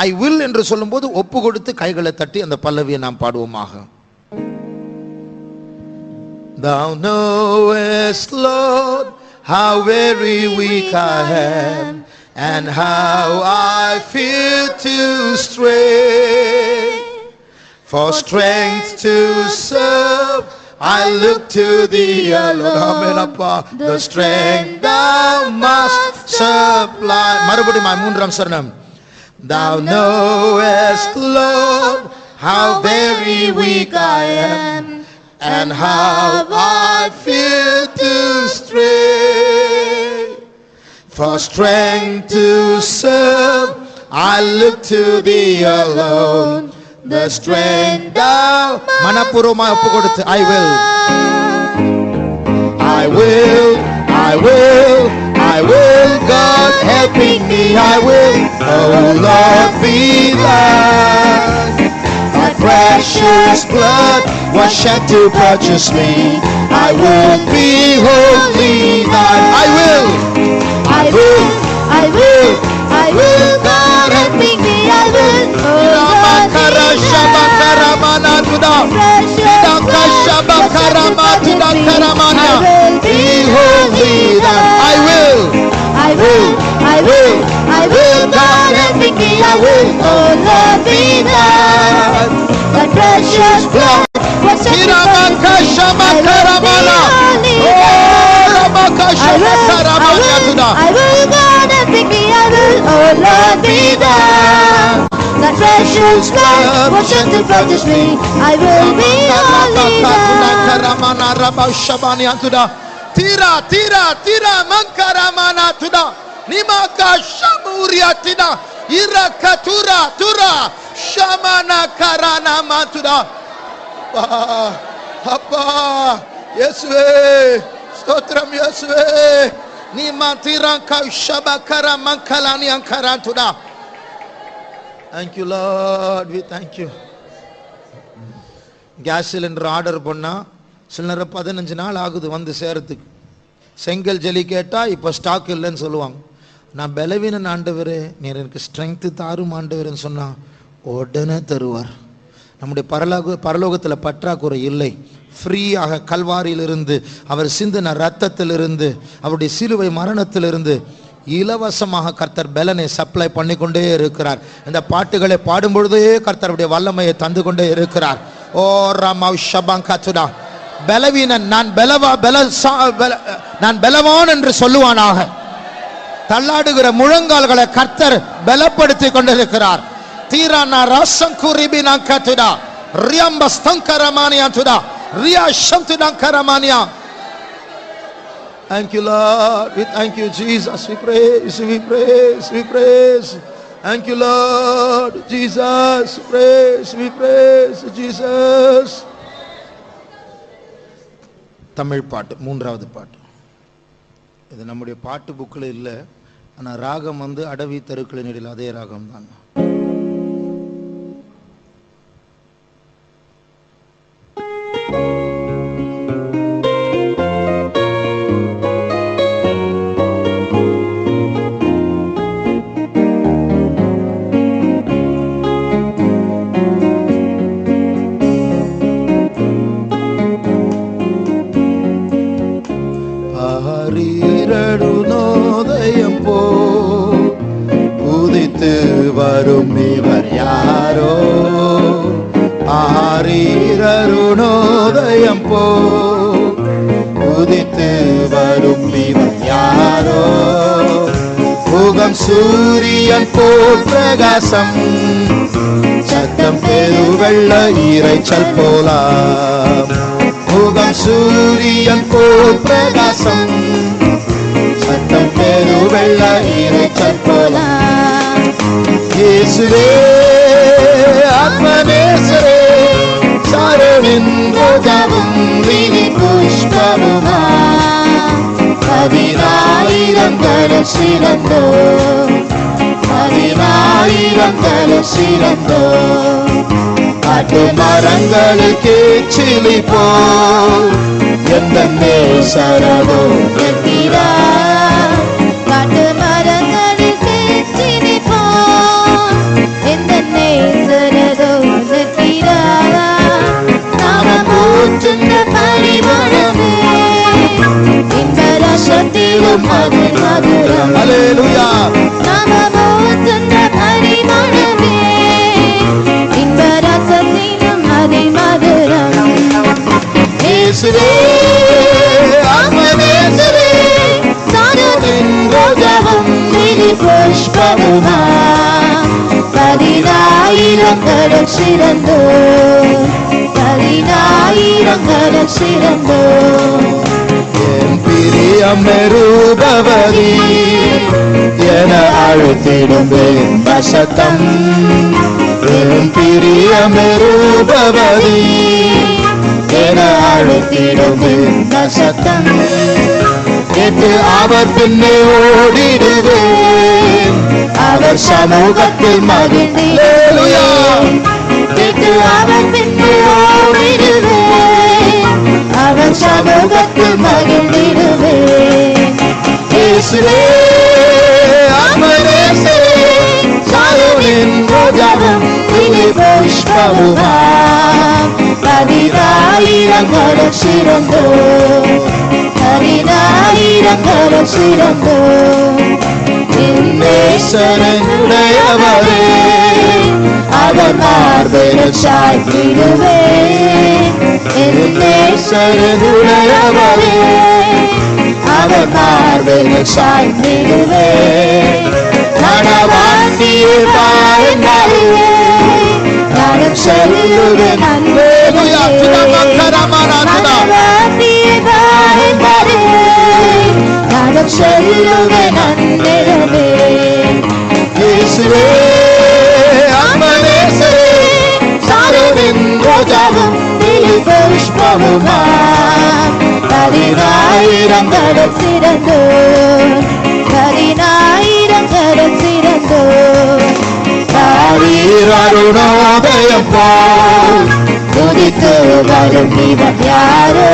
ஐ வில் என்று சொல்லும்போது ஒப்பு கொடுத்து கைகளை தட்டி அந்த பல்லவியை நாம் பாடுவோமாக. Thou knowest, Lord, how very weak I am, and how I feel to stray. For strength to serve, I look to thee alone. Amen, Appa. The strength thou must supply. மறுபடியும் மூன்றாம் சரணம். Thou knowest, Lord, how very weak I am, and how I feel to stray. For strength to serve, I look to thee alone. The strength thou மனப்பூர்வமாக ஒப்பு கொடுத்து I will God helping me, I will, oh Lord, be thine. Thy precious blood was shed to purchase me, I will be wholly thine. I will God helping me, I will, oh Lord, be holy thine. I will God helping me, I will, oh Lord, be thine. The precious blood was shed to purchase me, I will be holy thine. I will God helping me, I will, oh Lord, be thine. The precious blood was shed to purchase me, I will be holy thine. Tira mankaramana tuda nimaka shamuria tida irakatura tura shamana karana matuda. Appa Yesue stotram Yesue nimatiranka shabakara mankalani ankaratuda. Thank you Lord, we thank you. Gas cylinder order பண்ணா சில நேரம் 15 நாள் ஆகுது வந்து சேரத்துக்கு. செங்கல் ஜல்லி கேட்டா இப்ப ஸ்டாக் இல்லைன்னு சொல்லுவாங்க. நான் பலவீனன் ஆண்டவரே, நீர் எனக்கு ஸ்ட்ரென்த் தாரும் ஆண்டவரேன்னு சொன்னா உடனே தருவார். நம்முடைய பரலோகத்தில் பற்றாக்குறை இல்லை. ஃப்ரீயாக கல்வாரியிலிருந்து அவர் சிந்தின ரத்தத்திலிருந்து அவருடைய சிலுவை மரணத்திலிருந்து இலவசமாக கர்த்தர் பலனை சப்ளை பண்ணி கொண்டே இருக்கிறார். இந்த பாட்டுகளை பாடும் பொழுதே கர்த்தருடைய வல்லமையை தந்து கொண்டே இருக்கிறார். ஓ ராமா ஷபாங்கா பலவீனன் நான் பலவான் என்று சொல்லுவானாக. தள்ளாடுகிற முழங்கால்களை கர்த்தர் பலப்படுத்தி கொண்டிருக்கிறார். தீரானா ராசங்குரிபினா கத்துடா ரியாம்பஸ்தங்கரமானியா துடா Riya ஷம்துடங்கரமானியா. Thank you Lord, we thank you Jesus, we praise. Thank you Lord Jesus, we praise Jesus. Tamil பாட்டு, மூன்றாவது பாட்டு. இது நம்முடைய பாட்டு புக்கில் இல்லை, ஆனால் ராகம் வந்து அடவி தெருக்களின் இடையில் அதே ராகம் தான். வரும் இவர் யாரோ, ஆரீரருணோதயம் போ உதித்து வரும் இவர் யாரோ. முகம் சூரியன் போல் பிரகாசம், சத்தம் பெருவெள்ள இறைச்சல் போலாம். முகம் சூரியன் போல் பிரகாசம், சத்தம் பெருவெள்ள இறைச்சல் போலாம். இயேசுவே ஆத்மநேசரே, சரணின் ரோஜாவும் லிலி புஷ்பமுமா, 10,000 சிறந்தோ, 10,000 சிறந்தோ. காட்டு மரங்களில் கேச்சிலி போ எந்த நேசரதோ என்கிறார். காட்டு மரங்களில் கேச்சிலி போ எந்த நேசரதோ என்கிறார். நாம போற்றுங்க பரிமளமே, இந்த ரசத்தில் இயேசுவே ஆத்மநேசரே சாரோனின் ரோஜாவும் லிலி புஷ்பமுமா பதினாயிரங்களில் சிறந்தோ பதினாயிரங்களில் சிறந்தோ என் பிரியம் ரூபவதி என அழுத்திடும் இந்த சத்தம் என் பிரியம் ரூபவதி என அழுத்திடும் இந்த சத்தம் கேட்டு அவர் பின்னே ஓடிடுவேன் அவர் சமூகத்தில் மகிழ்ந்தேன் கேட்டு அவர் பின்னே ஓடிடுவேன் அவர் சமூகத்தில் மகிழ்ந்திடுவேன் இயேசுவே ஆத்மநேசரே சாரோனின் ரோஜாவும் லிலி புஷ்பமுமா பதினாயிரங்களில் சிறந்தோ பதினாயிரங்களில் சிறந்தோ நேசரனுடையவரே அவர் மார்பில் சாய்த்திடுவேன் நேசரனுடையவரே அவர் மார்பில் சாய்த்திடுவேன் மணவாட்டியே பாருங்கள் நானும் செல்லுவேன் நானும் செல்லுவேன் அன்பிடவே இயேசுவே ஆத்மநேசரே சாரோனின் ரோஜாவும் லிலி புஷ்பமுமா பதினாயிரங்களில் சிறந்தோ பதினாயிரங்களில் சிறந்தோ அருணோதயம் போல் துதித்து வரும் இவன் யாரோ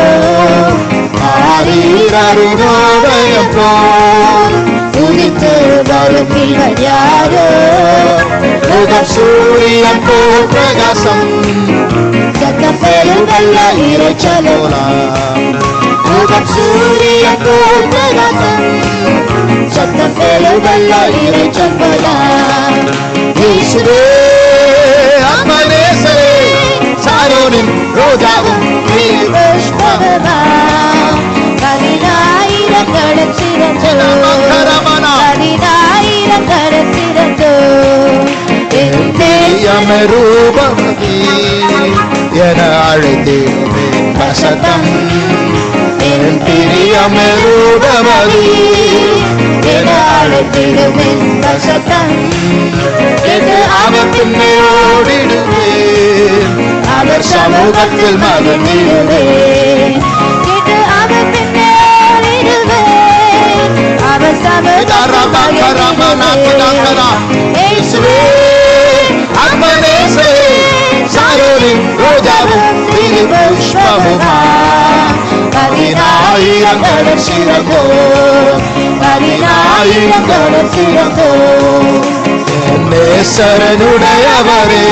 அருணோதயம் போல் துதித்து வரும் இவன் யாரோ முகம் சூரியன் போல் பிரகாசம் சத்தம் பெருவல்ல இறைச்சலோ முகம் சூரியன் போல் பிரகாசம் சத்தம் பெருவல்ல இறைச்சல் போலா இயேசுவே ஆத்மநேசரே சாரோனின் ரோஜாவும் லிலி புஷ்பமுமா பதினாயிரங்களில் சிறந்தோ பதினாயிரங்களில் சிறந்தோ பிரியம் ரூபவதி என அழைத்திடும் இந்த சத்தம் என் பிரியம் ரூபவதி என அழைத்திடும் இந்த சத்தம் கேட்டு அவர் பின்னே ஓடிடுவேன் அவர் சமூகத்தில் மகிழ்ந்திடுவேன் கேட்டு அவர் பின்னே ஓடிடுவேன் அவர் இயேசுவே ஆத்மநேசரே சாரோனின் ரோஜாவும் லிலி புஷ்பமுமா பதினாயிரங்களில் சிறந்தோ பதினாயிரங்களில் சிறந்தோ நேசரனுடையவரே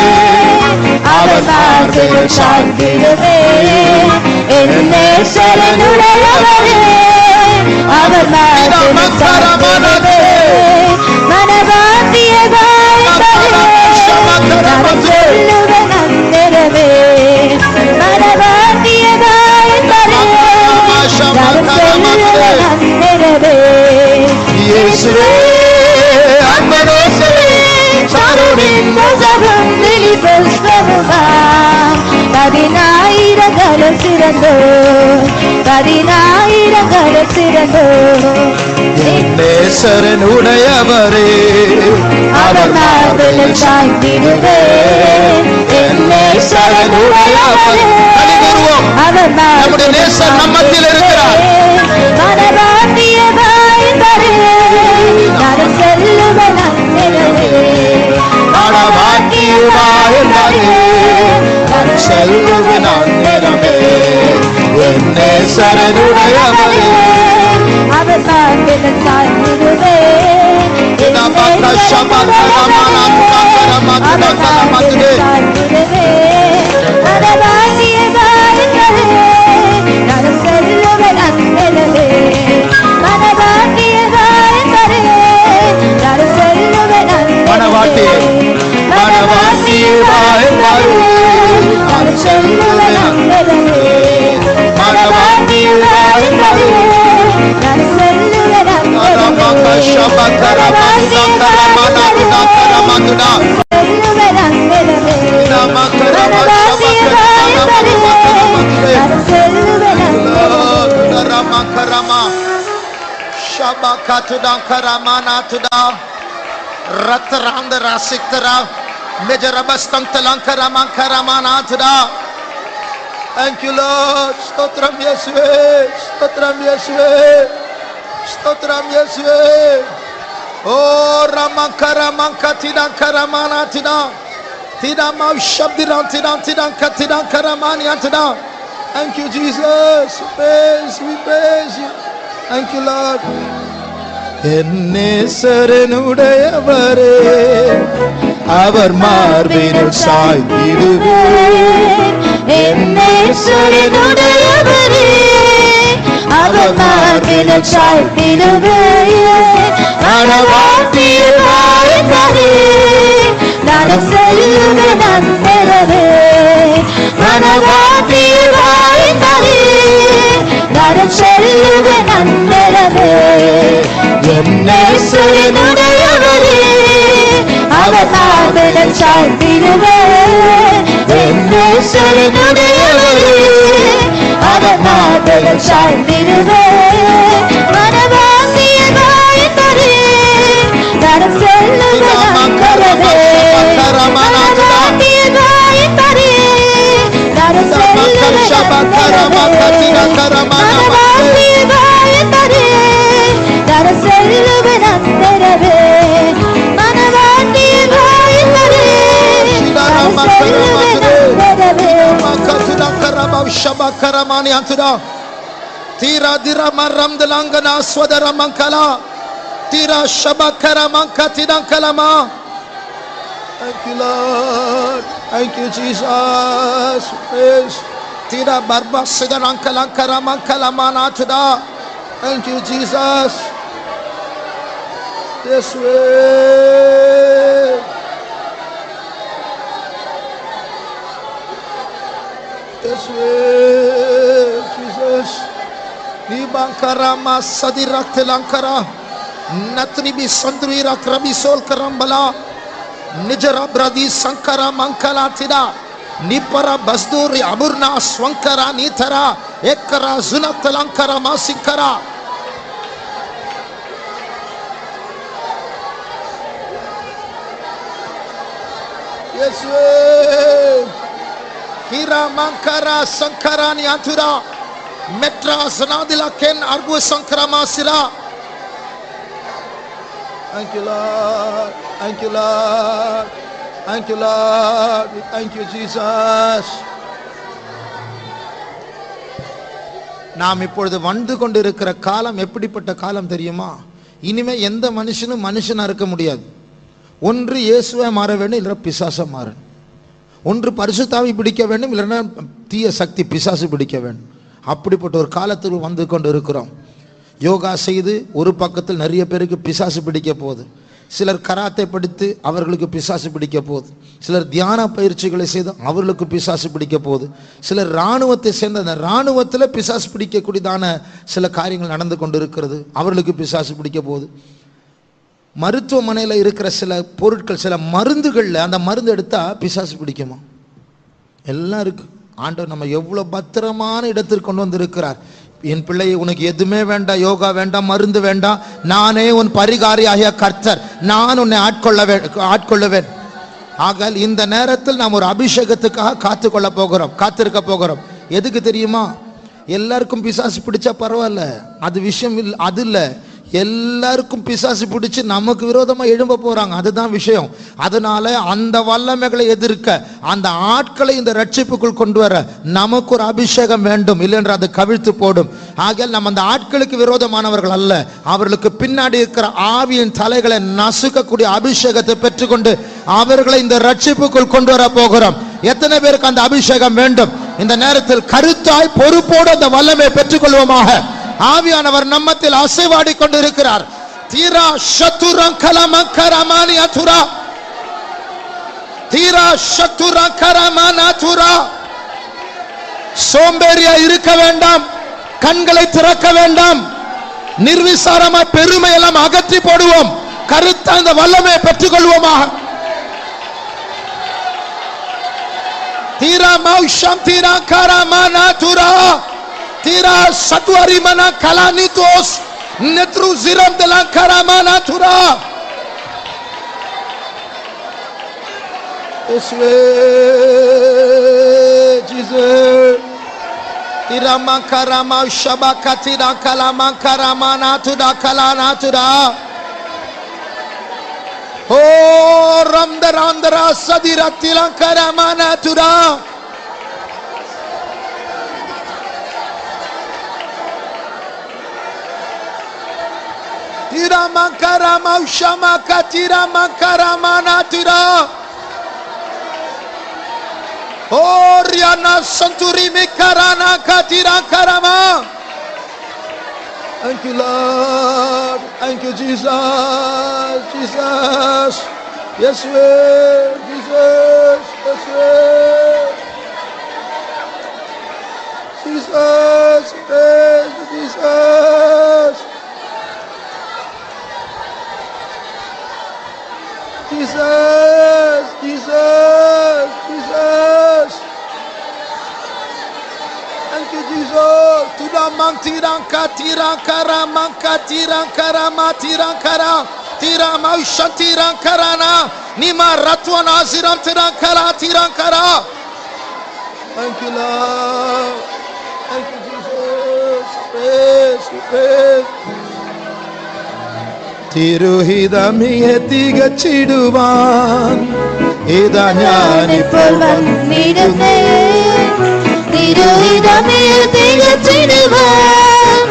அவர் மார்பில் சாய்ந்திடுவேன் என் நேசரனுடையவரே அவர் மார்பில் சாய்ந்திடுவேன் மனவாட்டியதாய் நான் சொல்லுவேன் அன்பிடவே மனவாட்டியதாய் நான் சொல்லுவேன் அன்பிடவே இயேசுவே ஆத்மநேசரே சாரோனின் ரோஜாவும் லிலி புஷ்பமுமா பதினாயிரங்களில் சிறந்தோ பதினாயிரங்களில் சிறந்தோ நேசரனுடையவரே அவர் மார்பில் சாய்ந்திடுவேன் என் நேசரனுடையவரே அவர் நம்முடைய நேசர் நம்மத்தில் இருக்கிறார். மனவாட்டியதாய் நான் செல்லுவேன் அன்பிடவே மணவாட்டியதாய் நான் செல்லுவேன் அன்பிடவே என் நேசரனுடையவரே அவர் மார்பில் சாய்ந்திடுவேன் என் மணவாட்டியதாய் Thank you, Lord. Stotram Yeswe. Stotram Yeswe. Stotram Yeswe. Oh, Ramanka Tidan Karamana Tidan. Tidan Mav Shabdidan Tidan Katidan Karamani Tidan. Thank you, Jesus. We praise you. Thank you, Lord. என்னேசரனுடையவரே அவர் மார்பினில் சாய்ந்திடுவேன் என்னேசரனுடையவரே அவர் மார்பினில் சாய்ந்திடுவேன் மனவாட்டியாய் தரே நான் செல்லுவேன் நந்தரவே மனவாட்டியாய் தரே நான் செல்லுவேன் நந்தரவே என்னேசரனுடையவரே அவர் மார்பினில் சாய்ந்திடுவேன் என்னேசரனுடையவரே அவர் மார்பினில் சாய்ந்திடுவேன் மனவாட்டியாய் தரே நான் செல்லுவேன் நந்தரவே மனவாட்டியாய் தரே நான் செல்லுவேன் நந்தரவே மனவாட்டியாய் தரே செல்லுவேன் நந்தரவே மனவாட்டியாய் தரே Shabakaramani Antuda Tira Dira Maram Delangana Swadara Mankala Tira Shabakaramanka Tidankalama. Thank you, Lord. Thank you, Jesus. Praise. Tira Barba Sidarankalankaramankalaman Atuda. Thank you, Jesus. This way. This way, Jesus. Nibankarama Sadiraktilankara Natribi Sandrira Krabisol Karambala Nijara Bradi Sankara Mankala Tida Nipara Basduri Aburna Swankara Nitara Ekara Zunatalankara Masinkara. Yes, way. Hira Mankara Sankarani Antura Metra Zanadila Ken Argu Sankarama Sira. Thank you, Lord. Thank you, Lord. Thank you, Lord. Thank you, Jesus. நாம் இப்பொழுது வந்து கொண்டிருக்கிற காலம் எப்படிப்பட்ட காலம் தெரியுமா? இனிமே எந்த மனுஷனும் மனுஷனா இருக்க முடியாது. ஒன்று இயேசுவை மாற வேண்டும், இல்ல பிசாசை மாறணும். ஒன்று பரிசுத்தாவி பிடிக்க வேண்டும், இல்லைன்னா தீய சக்தி பிசாசு பிடிக்க வேண்டும். அப்படிப்பட்ட ஒரு காலத்தில் வந்து கொண்டு இருக்கிறோம். யோகா செய்து ஒரு பக்கத்தில் நிறைய பேருக்கு பிசாசு பிடிக்க போகுது. சிலர் கராத்தை படித்து அவர்களுக்கு பிசாசு பிடிக்க போகுது. சிலர் தியான பயிற்சிகளை செய்து அவர்களுக்கு பிசாசு பிடிக்க போகுது. சிலர் இராணுவத்தை சேர்ந்த அந்த இராணுவத்தில் பிசாசு பிடிக்கக்கூடியதான சில காரியங்கள் நடந்து கொண்டு இருக்கிறது, அவர்களுக்கு பிசாசு பிடிக்க போகுது. மருத்துவமனையில் இருக்கிற சில பொருட்கள், சில மருந்துகளில் அந்த மருந்து எடுத்தால் பிசாசு பிடிக்குமா? எல்லாம் இருக்கு. ஆண்டவர் நம்ம எவ்வளோ பத்திரமான இடத்திற்கு கொண்டு வந்திருக்கிறார். என் பிள்ளை, உனக்கு எதுவுமே வேண்டாம், யோகா வேண்டாம், மருந்து வேண்டாம், நானே உன் பரிகாரியாகிய கர்த்தர், நான் உன்னை ஆட்கொள்ளுவேன். ஆக இந்த நேரத்தில் நாம் ஒரு அபிஷேகத்துக்காக காத்திருக்க போகிறோம். எதுக்கு தெரியுமா? எல்லாருக்கும் பிசாசு பிடிச்சா பரவாயில்ல, அது விஷயம் இல்லை, அது இல்லை. எல்லாருக்கும் பிசாசு பிடிச்சு நமக்கு விரோதமா எழும்ப போறாங்க, அதுதான் விஷயம். அதனால அந்த வல்லமைகளை எதிர்க்க, அந்த ஆட்களை இந்த ரட்சிப்புக்குள் கொண்டு வர நமக்கு ஒரு அபிஷேகம் வேண்டும், இல்லைன்ற அது கவிழ்த்து போடும். ஆகையால் நம்ம அந்த ஆட்களுக்கு விரோதமானவர்கள் அல்ல, அவர்களுக்கு பின்னாடி இருக்கிற ஆவியின் தலைகளை நசுக்கக்கூடிய அபிஷேகத்தை பெற்றுக்கொண்டு அவர்களை இந்த ரட்சிப்புக்குள் கொண்டு வர போகிறோம். எத்தனை பேருக்கு அந்த அபிஷேகம் வேண்டும்? இந்த நேரத்தில் கருத்தாய் பொறுப்போடு அந்த வல்லமை பெற்றுக்கொள்வோமாக. ஆவியானவர் நம்மத்தில் அசைவாடி கொண்டிருக்கிறார். தீரா சத்துரங்கலமங்கரமானி அதுரா, தீரா சத்துரங்கரமானதுரா. சோம்பேறியா இருக்க வேண்டாம், கண்களை திறக்க வேண்டாம், நிர்விசாரமா பெருமை எல்லாம் அகற்றி போடுவோம். கருத்த அந்த வல்லமை பெற்றுக்கொள்வோமாக. தீரா மௌஷம் தீரா கரமனா துரா தீரா சத்வரி மனா கலானிதோஸ் நெத்ரு ஜிரம் தலா Karamana Tura. Jesus tira makarama shabaka tira kalama karama natuda kalana tuda oh ramdarandra sadira tira karama natuda tira makarama shamaka tira makarama natuda oh riana santuri mekarana katira karama. Thank you Lord, thank you Jesus, Jesus, yes Lord, Jesus, yes Lord, Jesus, yes Jesus, Jesus, Jesus, Jesus. Thank you, Jesus. Tira mantira katira karama katira karama tira kara tira mausha tira karana nima ratwana ziram tira kara tira kara. Thank you, Lord. Thank you, Jesus. Praise, praise. തിരുഹിതമിയെ തികച്ചിടുവാൻ ഇതാ ഞാനിപ്പോൾ വന്നിടുന്നേ തിരുഹിതമിയെ തികച്ചിടുവാൻ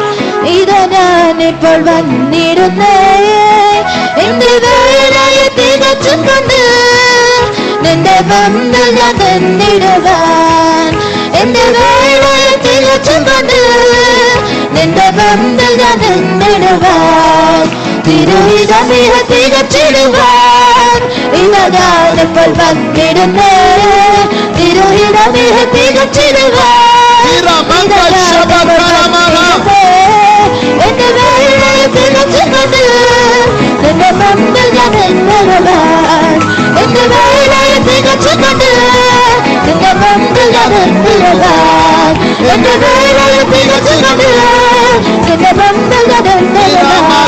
ഇതാ ഞാനിപ്പോൾ വന്നിടുന്നേ എന്റെ വേലയെ തികച്ചും കൊണ്ട് നിന്റെ പന്ത് ഞാൻ തന്നിടുവാൻ എന്റെ വേലയെ തികച്ചും കൊണ്ട് നിന്റെ പന്ത് ഞാൻ തന്നിടുവാൻ തിരുഹിതമിയെ തികച്ചിടുവാൻ ഇതാ ഞാനിപ്പോൾ വന്നിടുന്നേ തിരുഹിതമിയെ തികച്ചിടുവാൻ ഇതാ ഞാനിപ്പോൾ വന്നിടുന്നേ എന്റെ വേലയെ തികച്ചും കൊണ്ട് നിന്റെ പന്ത് ഞാൻ തന്നിടുവാൻ എന്റെ വേലയെ തികച്ചും കൊണ്ട് നിന്റെ പന്ത് ഞാൻ തന്നിടുവാൻ എന്റെ വേലയെ തികച്ചും കൊണ്ട് നിന്റെ പന്ത് ഞാൻ തന്നിടുവാൻ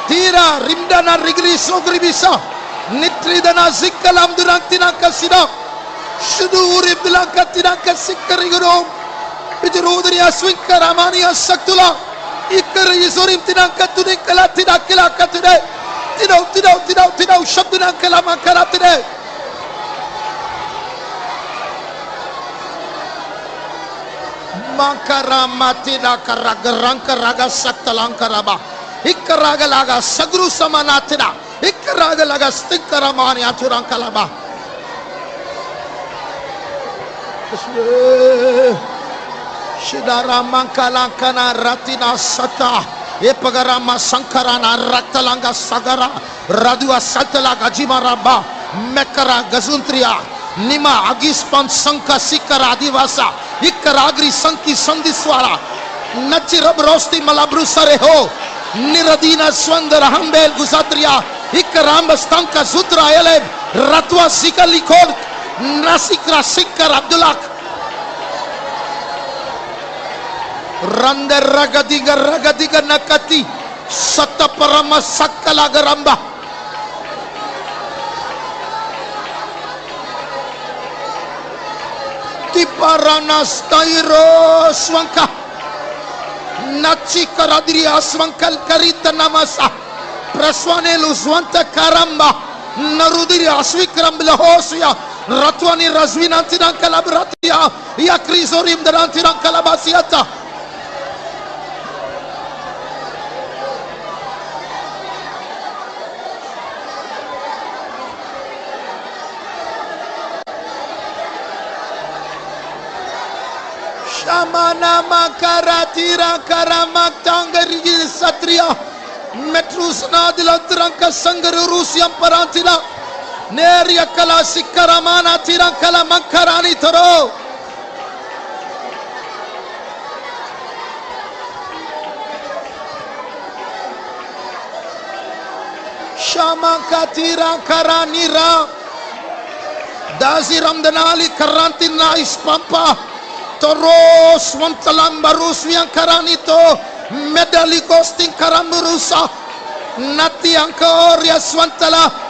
Tira rimdana rigri sogribisa nitridana zikalam duraktina kasida shudur ibdlankatina kasikkariguro bijrudri aswinkaramani asaktula ikkari isorim tinakatune kalatina kilakatune tidau shabduna kalama karatine makaramatina karagarranka raga saktalankaraba ikkaraga laga sagru samanatina ikkaraga laga stikkaramani aturankalaba shidara mankalankana ratina sata epagarama sankarana raktalanga sagara radua saltalaga jimaraba mekara gazuntria nima agispan sanka sikara adivasa ikkaragri sanki sandiswara nachi rab rosti malabru sare ho niradina swandara hambel gusatria ikkaramba stanka sutra ele ratwa sikalikod nasikra sikkar abdulak randa ragadiga nakati satta parama sakkala garamba tiparana stairo swanka nachi karadria swankal karita namasa praswanelu swanta karamba narudiri asvikram lahosya ratwani razvinantina kalabratia ya krizorim darantina kalabasiata Shamana makaratira karamak tangari satria metrus nadila tranka sangar rusiam parantila Neriakala Sikaramana Tirakala Makarani Toro. Shamakatira Karanira Daziram Danali Karantina Ispampa Toro Swantalam Barus Viankaranito Medalikos Tinkaramurusa Nati Ankoria Swantala.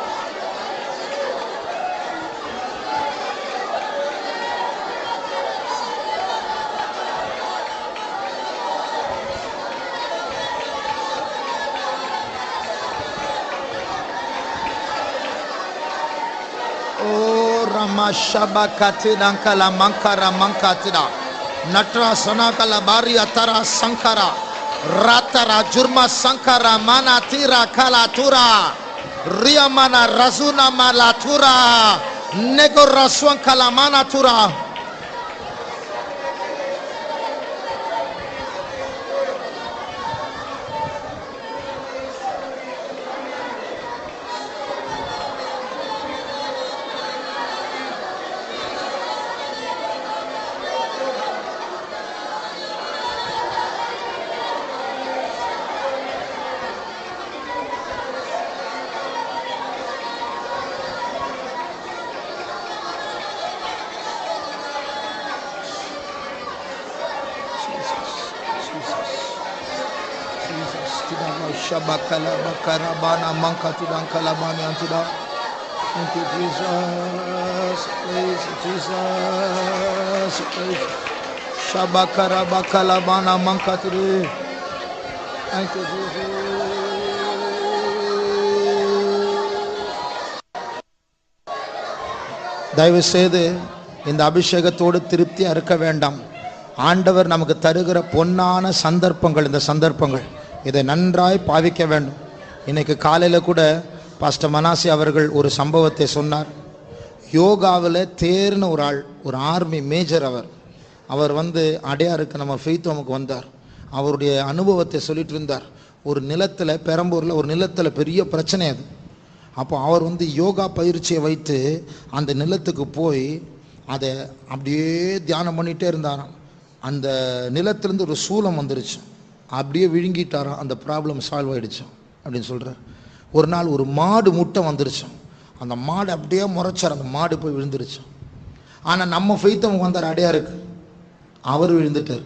Mashabakati dankala mankara mankatida natra sanakala bari atara sankara ratara jurma sankara mana tira kalatura riamana razuna malatura nego raswan kalamana tura. Shabakala Bakarabana Mankatudan Kalabani Antida. Thank you, Jesus. Praise Jesus. Praise Shabakara Bakalabana Mankaturi. Thank you, Jesus. தயவு செய்து இந்த அபிஷேகத்தோடு திருப்தியா இருக்க வேண்டாம். ஆண்டவர் நமக்கு தருகிற பொன்னான சந்தர்ப்பங்கள் இந்த சந்தர்ப்பங்கள் இதை நன்றாய் பாவிக்க வேண்டும். இன்னைக்கு காலையில் கூட பாஸ்டர் மனாசி அவர்கள் ஒரு சம்பவத்தை சொன்னார். யோகாவில் தேர்ன ஒரு ஆள், ஒரு ஆர்மி மேஜர். அவர் அடையாருக்கு நம்ம ஃபெய்த்ஹோமுக்கு வந்தார். அவருடைய அனுபவத்தை சொல்லிட்டு இருந்தார். ஒரு நிலத்தில், பெரம்பூரில் ஒரு நிலத்தில் பெரிய பிரச்சனை அது. அப்போ அவர் யோகா பயிற்சியை வைத்து அந்த நிலத்துக்கு போய் அதை அப்படியே தியானம் பண்ணிகிட்டே இருந்தாராம். அந்த நிலத்திலேருந்து ஒரு சூலம் வந்துருச்சு, அப்படியே விழுங்கிட்டாராம். அந்த ப்ராப்ளம் சால்வ் ஆகிடுச்சு அப்படின்னு சொல்கிறார். ஒரு நாள் ஒரு மாடு முட்டை வந்துருச்சு. அந்த மாடு அப்படியே முறைச்சார், அந்த மாடு போய் விழுந்துருச்சு. ஆனால் நம்ம ஃபெய்த்ஹோமுக்கு வந்தார் அடையாருக்கு, அவர் விழுந்துட்டார்.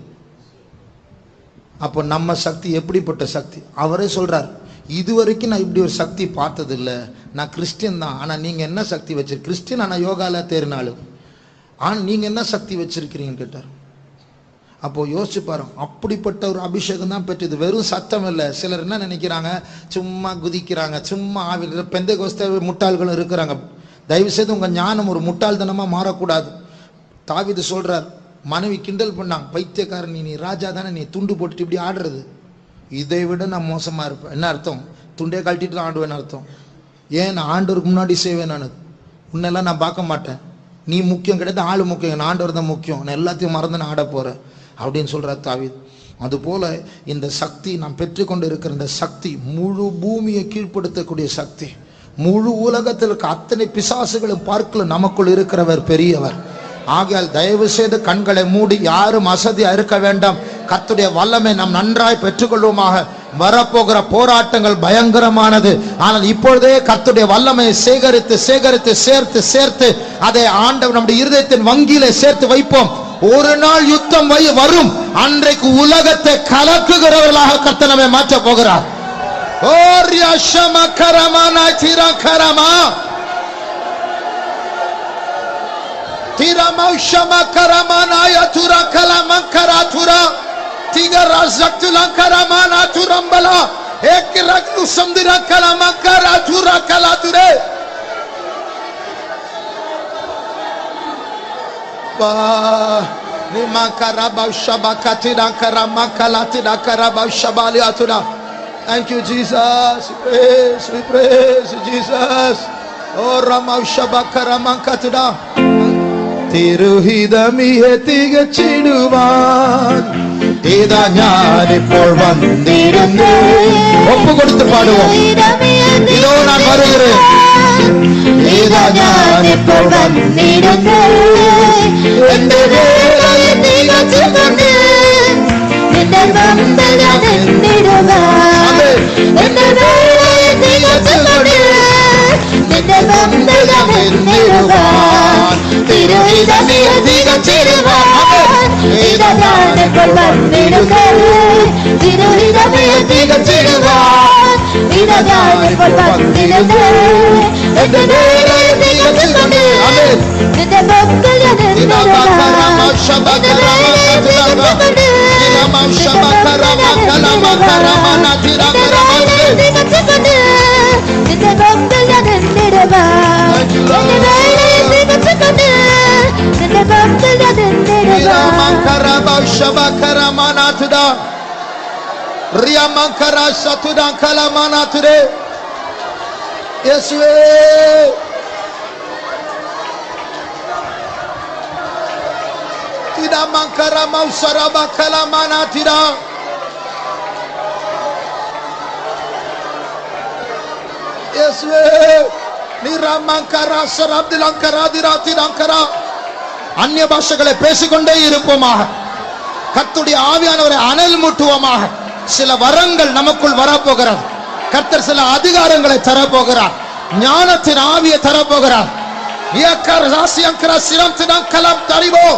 அப்போ நம்ம சக்தி எப்படிப்பட்ட சக்தி? அவரே சொல்கிறார், இது வரைக்கும் நான் இப்படி ஒரு சக்தி பார்த்ததில்லை. நான் கிறிஸ்டியன் தான், ஆனால் நீங்கள் என்ன சக்தி வச்சிரு? கிறிஸ்டியன் ஆனால் யோகாவில் தேர்னாலும், ஆனால் நீங்கள் என்ன சக்தி வச்சிருக்கிறீங்கன்னு கேட்டார். அப்போது யோசிச்சு பாருங்க, அப்படிப்பட்ட ஒரு அபிஷேகம் தான் பெற்றது. வெறும் சத்தம் இல்லை. சிலர் என்ன நினைக்கிறாங்க, சும்மா குதிக்கிறாங்க, சும்மா ஆவி. பெந்தைகோஸ்தே முட்டாள்களும் இருக்கிறாங்க. தயவுசெய்து உங்கள் ஞானம் ஒரு முட்டாள்தனமாக மாறக்கூடாது. தாவீது சொல்கிறார், மனைவி கிண்டல் பண்ணாங்க, பைத்தியக்காரன் நீ ராஜா தானே, நீ துண்டு போட்டுட்டு இப்படி ஆடுறது, இதை விட நான் மோசமாக இருப்பேன். என்ன அர்த்தம்? துண்டே கழட்டிட்டு தான் ஆடுவேன்னு அர்த்தம். ஏன்? நான் ஆண்டவருக்கு முன்னாடி செய்வேன். நான் உன்னெல்லாம் நான் பார்க்க மாட்டேன். நீ முக்கியம் கிடையாது, ஆள் முக்கியம், நான் ஆண்டவர் தான் முக்கியம். நான் எல்லாத்தையும் மறந்து நான் ஆட போகிறேன் அப்படின்னு சொல்கிறார் தாவீது. அதுபோல் இந்த சக்தி நாம் பெற்றுக்கொண்டு இருக்கிற இந்த சக்தி முழு பூமியை கீழ்ப்படுத்தக்கூடிய சக்தி. முழு உலகத்தில் இருக்க அத்தனை பிசாசுகளும் பார்க்கல நமக்குள் இருக்கிறவர் பெரியவர். ஆகையால் தயவு செய்து கண்களை மூடி யாரும் அசதியா இருக்க வேண்டாம். கர்த்தருடைய வல்லமை நாம் நன்றாய் பெற்றுக்கொள்வோமாக. வரப்போகிற போராட்டங்கள் பயங்கரமானது. ஆனால் இப்பொழுதே கர்த்தருடைய வல்லமையை சேகரித்து சேகரித்து சேர்த்து சேர்த்து அதை ஆண்டவர் நம்முடைய இருதயத்தின் வங்கியிலே சேர்த்து வைப்போம். ஒரு நாள் யுத்தம் வரும், அன்றைக்கு உலகத்தை கலக்குகிறவர்களாக கர்த்தர் நம்மை மாற்ற போகிறார். Tiramaushama karamana yatura kalamankara tura tigara zaktula karamana turambala ekraknu samdira kalamankara tura kalature ba nimankara baushaba katira karamakalatina karabaushaba atura. Thank you, Jesus. We praise Jesus. Oh ramaushaba karamankatida തിരുഹിതമിയെ തികച്ചിടുവാൻ ഇതാ ഞാനിപ്പോൾ വന്നിരുന്നു. ഒപ്പുകൊടുത്ത് പാടുവോ? ഇതോ ഞാൻ വരുகிறேன். ഇതാ ഞാൻ ഇപ്പോൾ വന്നിടുന്നു എന്റെ വേളയെ തികച്ചുകൊണ്ട് നിന്റെ മുമ്പിൽ ഞാൻ നിന്നിടുവാൻ എന്റെ വേളയെ തികച്ചുകൊണ്ട് നിന്റെ മുമ്പിൽ ഞാൻ നിന്നിടുവാൻ തിരുഹിതമേ തികച്ചിടുവാൻ ഇതാ ഞാൻ ഇപ്പോൾ വന്നിടുന്നു തിരുഹിതമേ തികച്ചിടുവാൻ ഇതാ ഞാൻ ഇപ്പോൾ വന്നിടുന്നു എന്റെ വേളയെ തികച്ചുകൊണ്ട് നിന്റെ മുമ്പിൽ ഞാൻ നിന്നിടുവാൻ എന്റെ വേളയെ തികച്ചുകൊണ്ട് Tidak mangkara mau saraba kalamana tidak. Yesus, niramangkara sarab dilangkara dirati dilangkara. அந்நிய பாஷைகளை பேசிக்கொண்டே இருப்போமாக. கர்த்தருடைய ஆவியானவரை அனல் மூட்டுவோமாக. சில வரங்கள் நமக்குள் வரப்போகிறார். கர்த்தர் சில அதிகாரங்களை தரப்போகிறார். ஞானத்தின் ஆவியை தரப்போகிறார். இயக்கர் ராசியங்கர சிரம் திடங்கலம் தரிவோ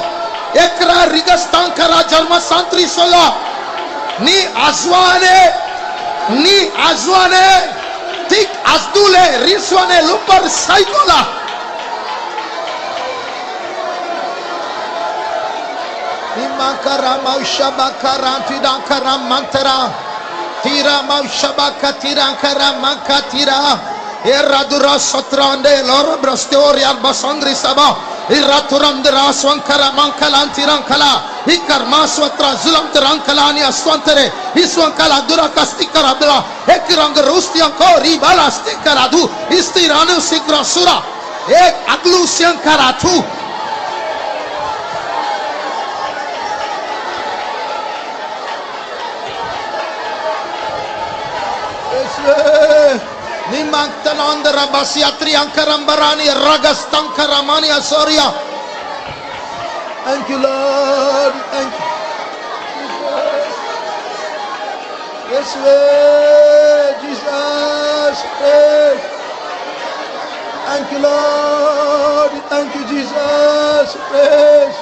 ekra rigastankara jarma santri sola ni azwane tik azdule riswane lupar saikola imakara maushabakara tidankara mantara tira maushabaka tirankara makatira eradura sotrande loro brastori albasandri saba iraturam diraswankara mankalantirangkala ikar maswatra zulam tirangkalani aswantere iswankala durakastikara bila ekirang rustianko ribala stikaradu istiranu sikra sura ek aglu siankaratu Nimangtanandra basiatri ankarambarani ragastankaramani asoria. Thank you, Lord. Thank you. Yes, Jesus. Praise. Thank you, Lord. Thank you, Jesus. Praise.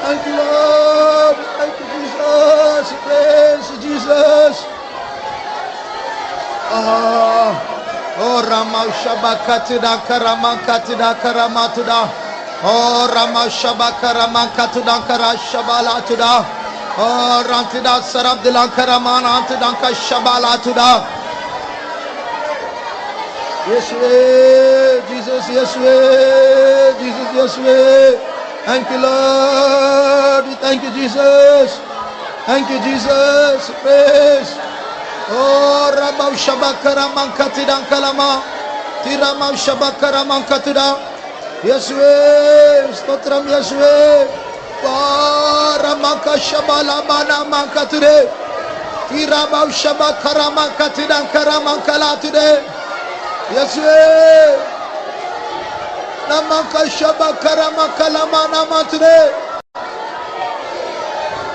Thank you, Lord. Thank you, Jesus. Praise Jesus. Oh Rama Shabakatida Karamakatida Karamatuda. Oh Rama Shabakaramakatuda Karashabalatuda. Oh Rantida Sarabdila Karamana Antidanka Shabalatuda. Yes, Jesus, yes, Jesus, yes. Thank you, Lord. We thank you, Jesus. Thank you, Jesus. Praise. Oh Rabau Shabakara Mankatidan Kalama Tiramau Shabakara Mankatida Yeswe Stotram Yeswe Oh Ramaka Shabala Mana Mankatide Tiramau Shabakara Mankatidan Karamankala today Yeswe Namaka Shabakara Makalamana Matre.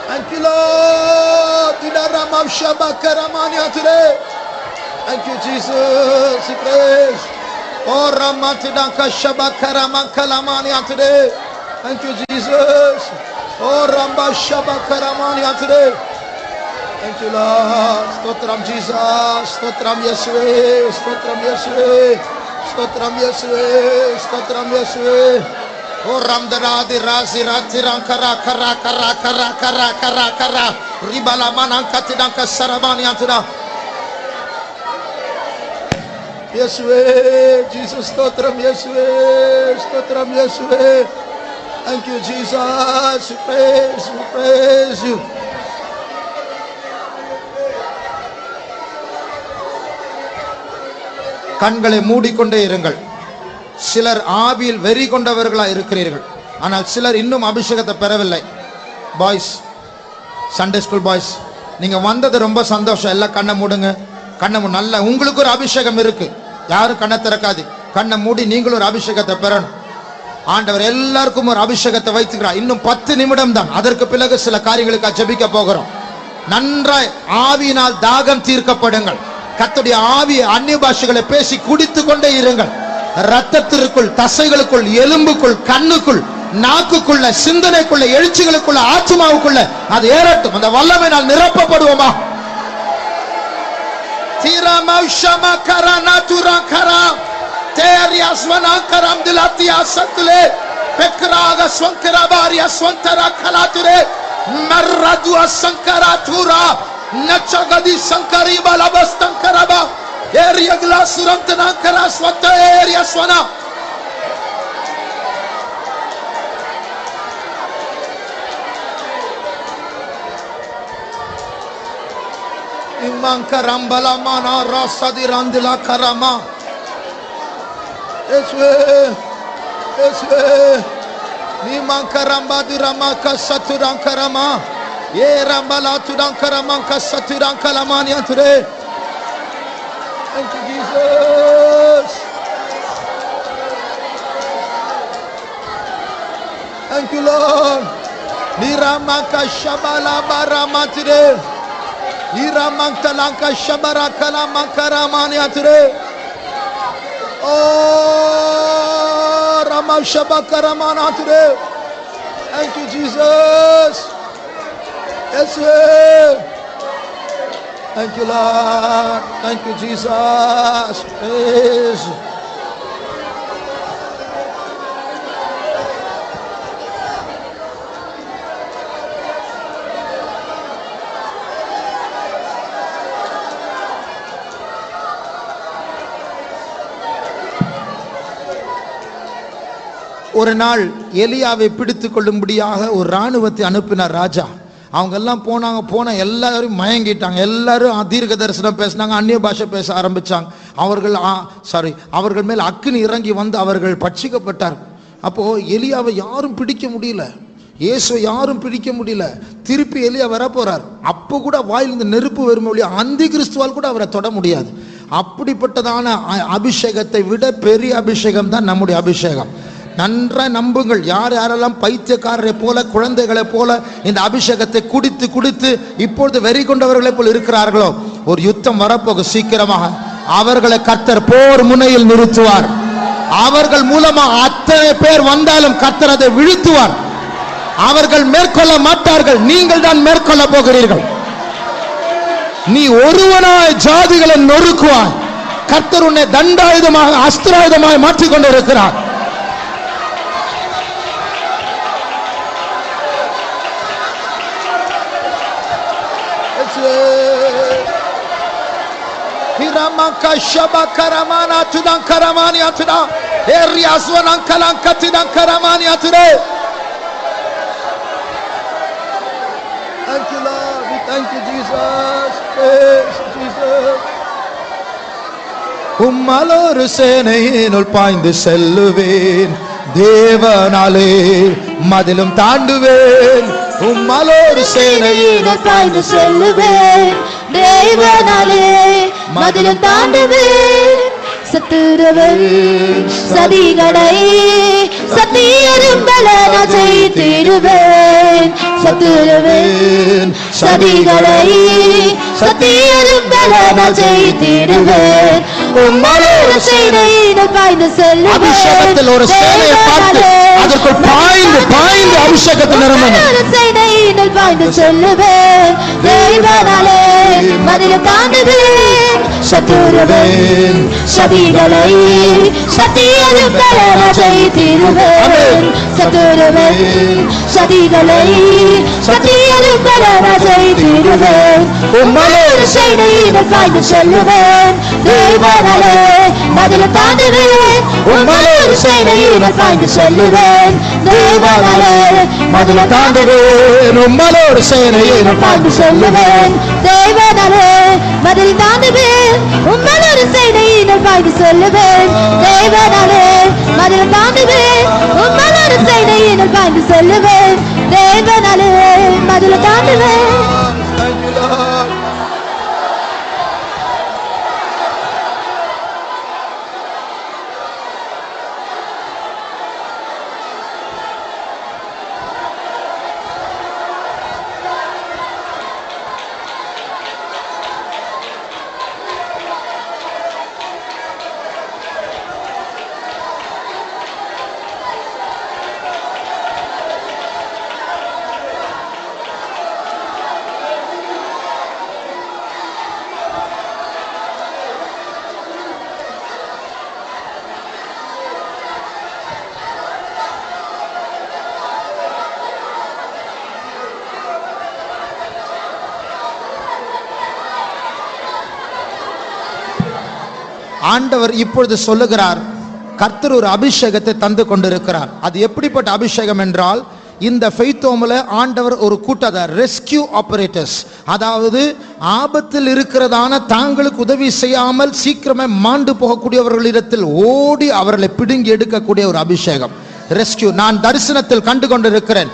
Thank you, Lord. Thank you, Jesus. Praise. Oh, Ramatidanka Shabakaramakalamania today. Thank you, Jesus. Oh, Ramba Shabakaramania today. Thank you, Lord. Stotram Jesus. Stotram Yeswe. Stotram Yeswe. Stotram Yeswe. Stotram Yeswe. Oh Ramdaradi Razi Ratirankara Kara Kara Kara Kara Kara Kara Ribala Manankatidanka Saravani Antuda. Yeswe, Jesus Stotram Yeswe, Stotram Yeswe. Thank you, Jesus. We praise you. கண்களை மூடிக்கொண்டே இருங்கள். சிலர் ஆவியில் வெறி கொண்டவர்களாக இருக்கிறீர்கள். ஆனால் சிலர் இன்னும் அபிஷேகத்தை பெறவில்லை. பாய்ஸ், சண்டே ஸ்கூல் பாய்ஸ், நீங்க வந்தது ரொம்ப சந்தோஷம். எல்லாம் கண்ணை மூடுங்க. கண்ணை நல்ல உங்களுக்கு ஒரு அபிஷேகம் இருக்கு. யாரும் கண்ணை திறக்காது. கண்ணை மூடி நீங்களும் ஒரு அபிஷேகத்தை பெறணும். ஆண்டவர் எல்லாருக்கும் ஒரு அபிஷேகத்தை வைத்துக்கிறார். இன்னும் 10 நிமிடம் தான். அதற்கு பிறகு சில காரியங்களுக்கு ஜெபிக்க போகிறோம். நன்றாய் ஆவியினால் தாகம் தீர்க்கப்படுங்கள். கர்த்தருடைய ஆவி அந்நிய பாஷைகளை பேசி குடித்து கொண்டே இருங்கள். ரத்தத்திற்குள், தசைகளுக்குள், எலும்புக்குள், கண்ணுக்குள், நாக்குக்குள்ள, சிந்தனைக்குள்ள, எழுச்சிகளுக்குள்ள, ஆத்மாவுக்குள்ள அது ஏறட்டும். அந்த வல்லமையினால் நிரப்பப்படுவோமா? Nachagadi Sankari Balabastankaraba Area Glass Surantanankara Swata Area Swana Imankarambala Mana Rasadi Randila Karama Eswe Nimankaramba Duramaka Saturankarama Ye Rambala Tudankaramanka Saturankalamania today. Thank you, Jesus. Thank you, Lord. Niramaka Shabala Barama today. Niramantalanka Shabara Kalamankaramania today. Oh, Rama Shabakaramana today. Thank you, Jesus. Yes, sir. Thank you, Lord. Thank you, Jesus. Praise. ஒரு நாள் எலியாவை பிடித்துக் கொள்ளும்படியாக ஒரு ராணுவத்தை அனுப்பினார் ராஜா. அவங்க எல்லாம் போன எல்லாரும் மயங்கிட்டாங்க. எல்லாரும் தீர்க்க தரிசனம் பேசினாங்க, அந்நிய பாஷை பேச ஆரம்பிச்சாங்க. அவர்கள் மேல் அக்கினி இறங்கி வந்து அவர்கள் பட்சிக்கப்பட்டார். அப்போ எலியாவை யாரும் பிடிக்க முடியல, இயேசுவை யாரும் பிடிக்க முடியல. திருப்பி எலியா வர போறார். அப்போ கூட வாயிலிருந்து நெருப்பு வரும் வழியா அந்தி கிறிஸ்துவால் கூட அவரை தொட முடியாது. அப்படிப்பட்டதான அபிஷேகத்தை விட பெரிய அபிஷேகம் தான் நம்முடைய அபிஷேகம். நன்றாய் நம்புங்கள். யாரெல்லாம் பைத்தியக்காரரை போல, குழந்தைகளை போல இந்த அபிஷேகத்தை குடித்து குடித்து இப்பொழுது வெறி கொண்டவர்களை போல் இருக்கிறார்களோ, ஒரு யுத்தம் வரப்போகும் சீக்கிரமாக. அவர்களை கர்த்தர் போர் முனையில் நிறுத்துவார். அவர்கள் மூலமா அத்தனை பேர் வந்தாலும் கர்த்தர் அதை வீழ்த்துவார். அவர்கள் மேற்கொள்ள மாட்டார்கள், நீங்கள் தான் மேற்கொள்ள போகிறீர்கள். நீ ஒருவனாய் ஜாதிகளை நொறுக்குவாய். கர்த்தர் உன்னை தண்டாயுதமாக, அஸ்திராயுதமாக மாற்றிக் கொண்டிருக்கிறார். Hiramaka Shabakaramana Tudan Karamani Atuda Eriaswanan Kalankatidan Karamani Atude. Thank you, Lord. We thank you, Jesus. Praise Jesus. உம்மலோரு சேனையினுள் பாய்ந்து செல்லுவேன், தேவனாலே மதிலும் தாண்டுவேன். உம்மலோரு சேனையினுள் பாய்ந்து செல்லுவேன், தேவனாலே மதிலும் தாண்டுவேன். சத்துருவன் சதிகளை சத்தியரும்பலன செய்திடுவேன். சத்துருவன் சதிகளை சத்தியரும்பலன செய்திடுவேன். உம்மலோரு சேனையினுள் பாய்ந்து செல்லுவேன். அபிஷேகத்தில் ஒரு சேனையை பார்த்து அதற்குள் பாய்ந்து பாய்ந்து அபிஷேகத்தில் நிரம்பணும். சேனையினுள் பாய்ந்து செல்லுவேன், தேவனாலே மதிலும் தாண்டுவேன். சத்துருவன் சதிகளை சத்தியரும்பலன செய்திடுவேன். சத்துருவன் சதிகளை சத்தியரும்பலன செய்திடுவேன். உம்மலோரு சேனையினுள் பாய்ந்து செல்லுவேன், தேவனாலே மதிலும் தாண்டுவேன். உம்மலோரு சேனையினுள் பாய்ந்து செல்லுவேன், தேவனாலே மதிலும் தாண்டுவேன். உம்மலோரு சேனையினுள் பாய்ந்து செல்லுவேன், தேவனாலே மதில் தாண்டுவேன். உம்மலோரு சேனையினுள் பாய்ந்து செல்லுவேன், தேவனாலே மதில் தாண்டுவேன். உம்மலோரு சேனையினுள் பாய்ந்து செல்லுவேன், தேவனாலே மதில் தாண்டுவேன். ஆண்டவர் இப்பொழுது சொல்லுகிறார், கர்த்தர் ஒரு அபிஷேகத்தை தந்து கொண்டிருக்கிறார். அது எப்படிப்பட்ட அபிஷேகம் என்றால், இந்த ஃபெய்த்தோம்ல ஆண்டவர் ஒரு கூட்டத்தார், ரெஸ்கியூ ஆபரேட்டர்ஸ், அதாவது ஆபத்தில் இருக்கிறதான தாங்களுக்கு உதவி செய்யாமல் சீக்கிரமே மாண்டு போகக்கூடியவர்களிடத்தில் ஓடி அவர்களை பிடுங்கி எடுக்கக்கூடிய ஒரு அபிஷேகம், ரெஸ்கியூ. நான் தரிசனத்தில் கண்டு கொண்டிருக்கிறேன்.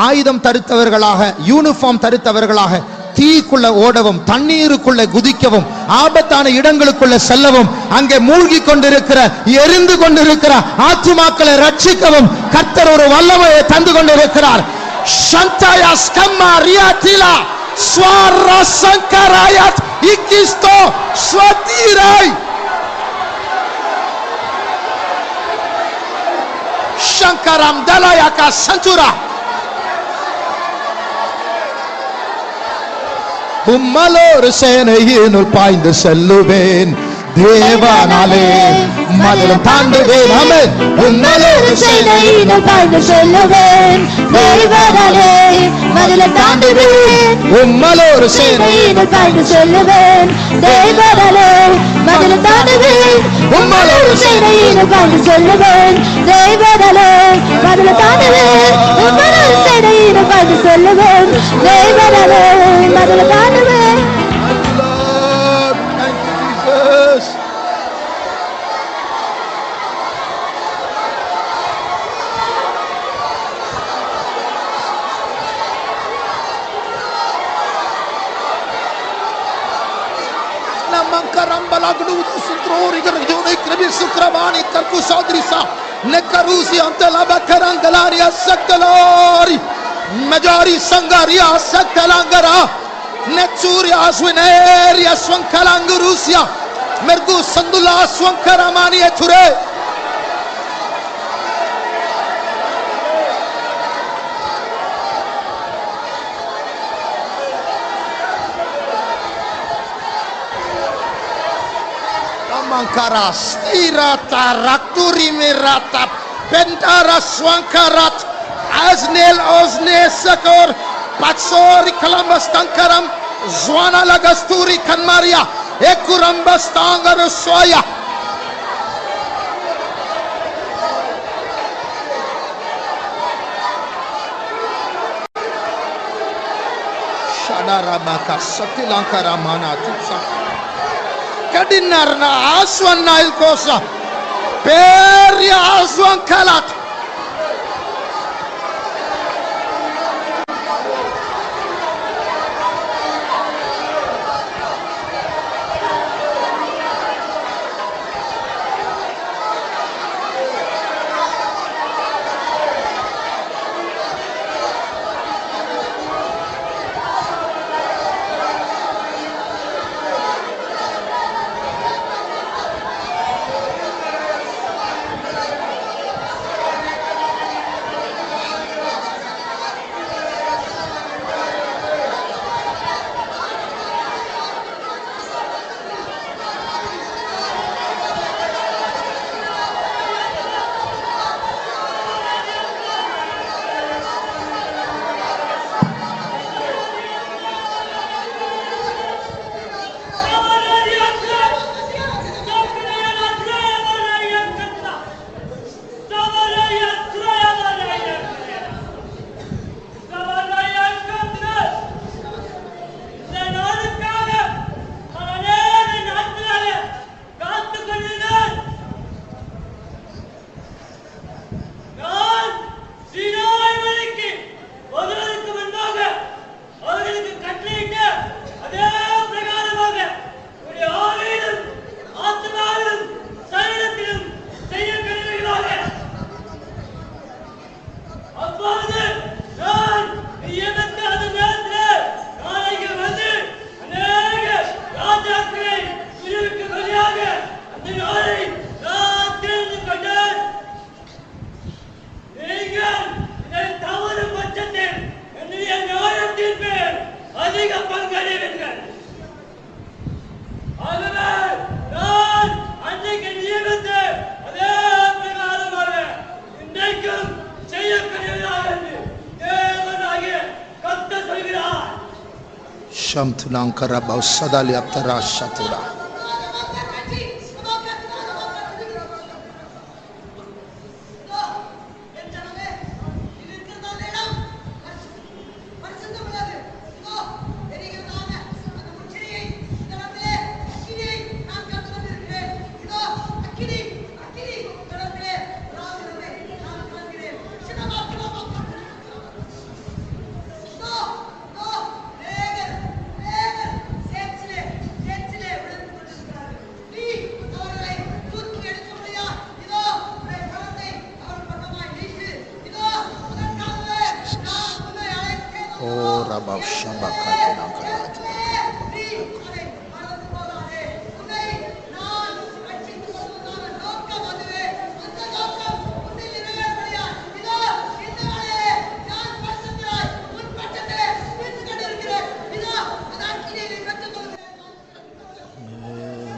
ஆயுதம் தரித்தவர்களாக, யூனிஃபார்ம் தரித்தவர்களாக தீக்குள்ள ஓடவும், தண்ணீருக்குள்ள குதிக்கவும், ஆபத்தான இடங்களுக்குள்ள செல்லவும், அங்கே மூழ்கி கொண்டிருக்கிற, எரிந்து கொண்டிருக்கிற ஆத்துமாக்களை ரட்சிக்கவும் கர்த்தர் ஒரு வல்லமையை தந்து கொண்டிருக்கிறார். ஷந்தயா ஸ்கம்மா ரியாதிலா ஸ்வாரா சங்கராயத் இகிஸ்தோ ஸ்வதிராய் சங்கரம் தலயாகா சந்துரா உம்மலோர் சேனையினுள் பாய்ந்து செல்லுவேன், தேவனாலே மதிலும் தாண்டுவேன். ஆமென். உம்மலோர் சேனையினுள் பாய்ந்து செல்லுவேன், தேவனாலே மதிலும் தாண்டுவேன். உம்மலோர் சேனையினுள் பாய்ந்து செல்லுவேன், தேவனாலே மதிலும் தாண்டுவேன். உம்மலோர் சேனையினுள் பாய்ந்து செல்லுவேன், தேவனாலே மதிலும் தாண்டுவேன். உம்மலோர் சேனையினுள் பாய்ந்து செல்லுவேன், தேவனாலே மதிலும் தாண்டுவேன். Majari sangaria saktalangara Netsuri aswineria swankalangurusia Mergu sandula swankaramani eture Amankara stirata rakturi mirata Pentara swankarat Aznel Ozne Sakor Patsori Kalambas Tankaram Zwana Lagasturi Kanmaria Ekurambas Tangar Soya Shadarabaka Satilankara Mana Tutsa Kadinarna Aswan Nail Kosa Peria Aswan Kalat Shamtunankara Bausadali Aptara Shatura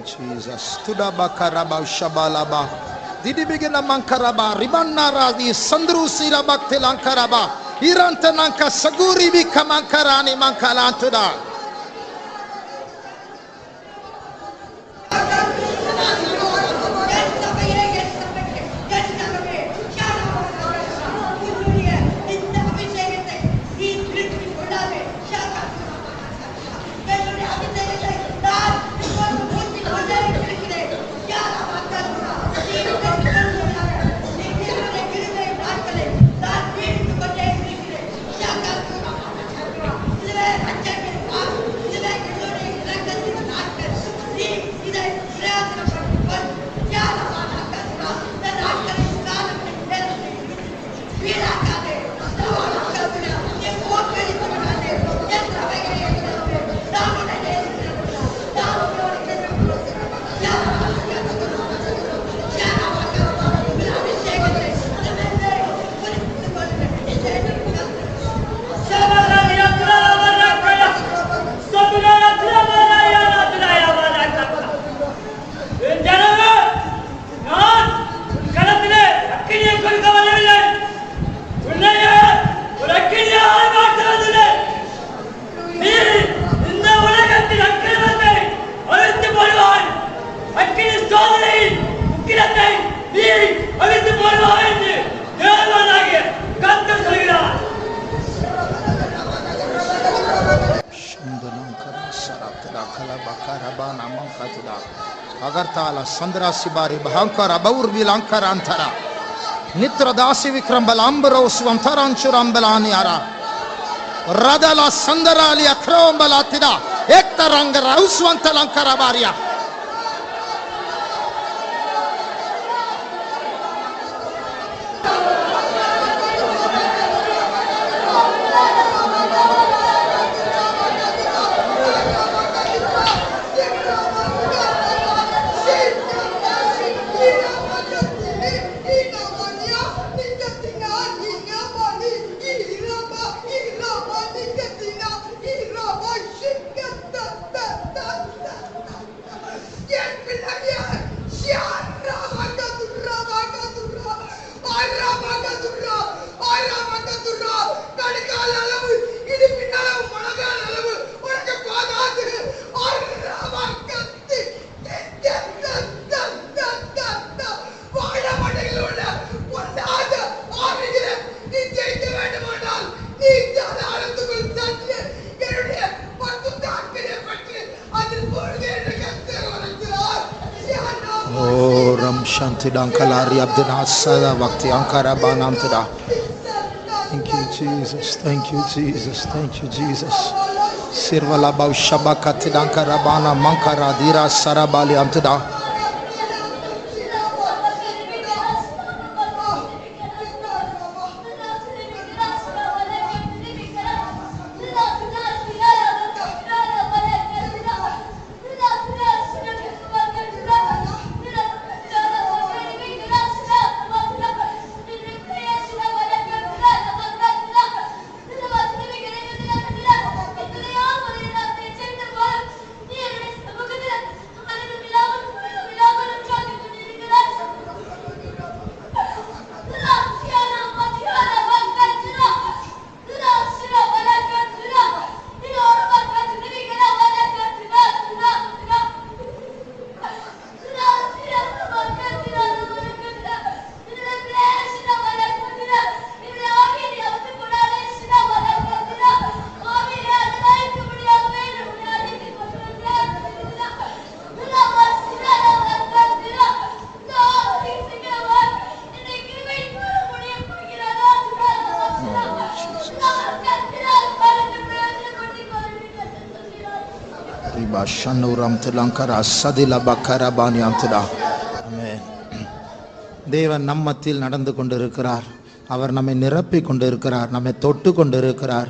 Jesus. Tudabakaraba shabalaba. Didi bigina mankaraba. Ribanara di sandrusira baktelankaraba. Irantananka saguri bikamankarani mankalantuda. Agartala Sandra Sibari Bahankara Baur Vilankara Antara Nitra Dasi Vikrambal Ambro Swantaranchurambalaniara Radala Sandarali Akrombalatida Ektarangara Uswantalankara Baria. Oh Ram Shanti Dankalari Abdinasada Vakti Ankara Banamtada. Thank you, Jesus. Thank you, Jesus. Thank you, Jesus. Sirvala Baushabakati Dankarabana Mankara Dira Sarabali Amtada. தேவன் நம்மத்தில் நடந்து கொண்டிருக்கிறார். அவர் நம்மை நிரப்பி கொண்டிருக்கிறார், நம்மை தொட்டு கொண்டிருக்கிறார்.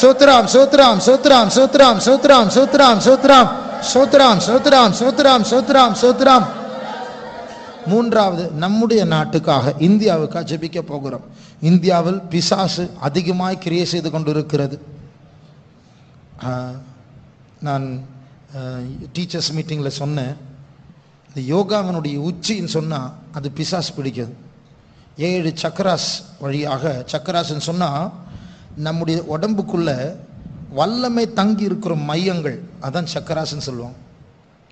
சோத்ராம் சோத்ராம் சோத்ராம் சோத்ராம் சோத்ராம் சோத்ராம் சோத்ராம் சோத்ராம் சோத்ராம் சோத்ராம் சோத்ராம் சோத்ராம். மூன்றாவது, நம்முடைய நாட்டுக்காக இந்தியாவுக்காக ஜெபிக்க போகிறோம். இந்தியாவில் பிசாசு அதிகமாய் கிரியை செய்து கொண்டிருக்கிறது. நான் டீச்சர்ஸ் மீட்டிங்கில் சொன்னேன், இந்த யோகாவினுடைய உச்சின்னு சொன்னால் அது பிசாசு பிடிக்குது. 7 சக்கராஸ் வழியாக, சக்கராஸ்ன்னு சொன்னால் நம்முடைய உடம்புக்குள்ள வல்லமை தங்கி இருக்கிற மையங்கள், அதான் சக்கராஸ்ன்னு சொல்லுவோம்.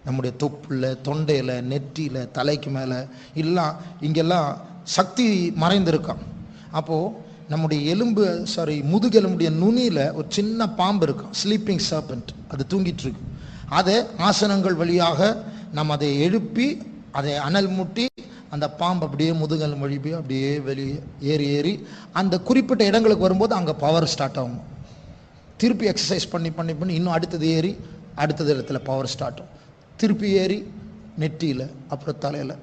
நம்முடைய தொப்புல, தொண்டையில், நெற்றியில், தலைக்கு மேலே எல்லாம் இங்கெல்லாம் சக்தி மறைந்திருக்கான். அப்போது நம்முடைய எலும்பு முதுகெலும்புடைய நுனியில் ஒரு சின்ன பாம்பு இருக்கும், ஸ்லீப்பிங் சர்பெண்ட், அது தூங்கிட்டு இருக்கு. அதை ஆசனங்கள் வழியாக நம்ம அதை எழுப்பி அதை அனல் மூட்டி அந்த பாம்பு அப்படியே முதுகெலும்பு வழி போய் அப்படியே வெளியே ஏறி அந்த குறிப்பிட்ட இடங்களுக்கு வரும்போது அங்கே பவர் ஸ்டார்ட் ஆகும். திருப்பி எக்ஸசைஸ் பண்ணி பண்ணி பண்ணி இன்னும் அடுத்தது ஏறி அடுத்தது இடத்துல பவர் ஸ்டார்ட் ஆகும். திருப்பி ஏறி நெற்றியில், அப்புறம் தலையில்.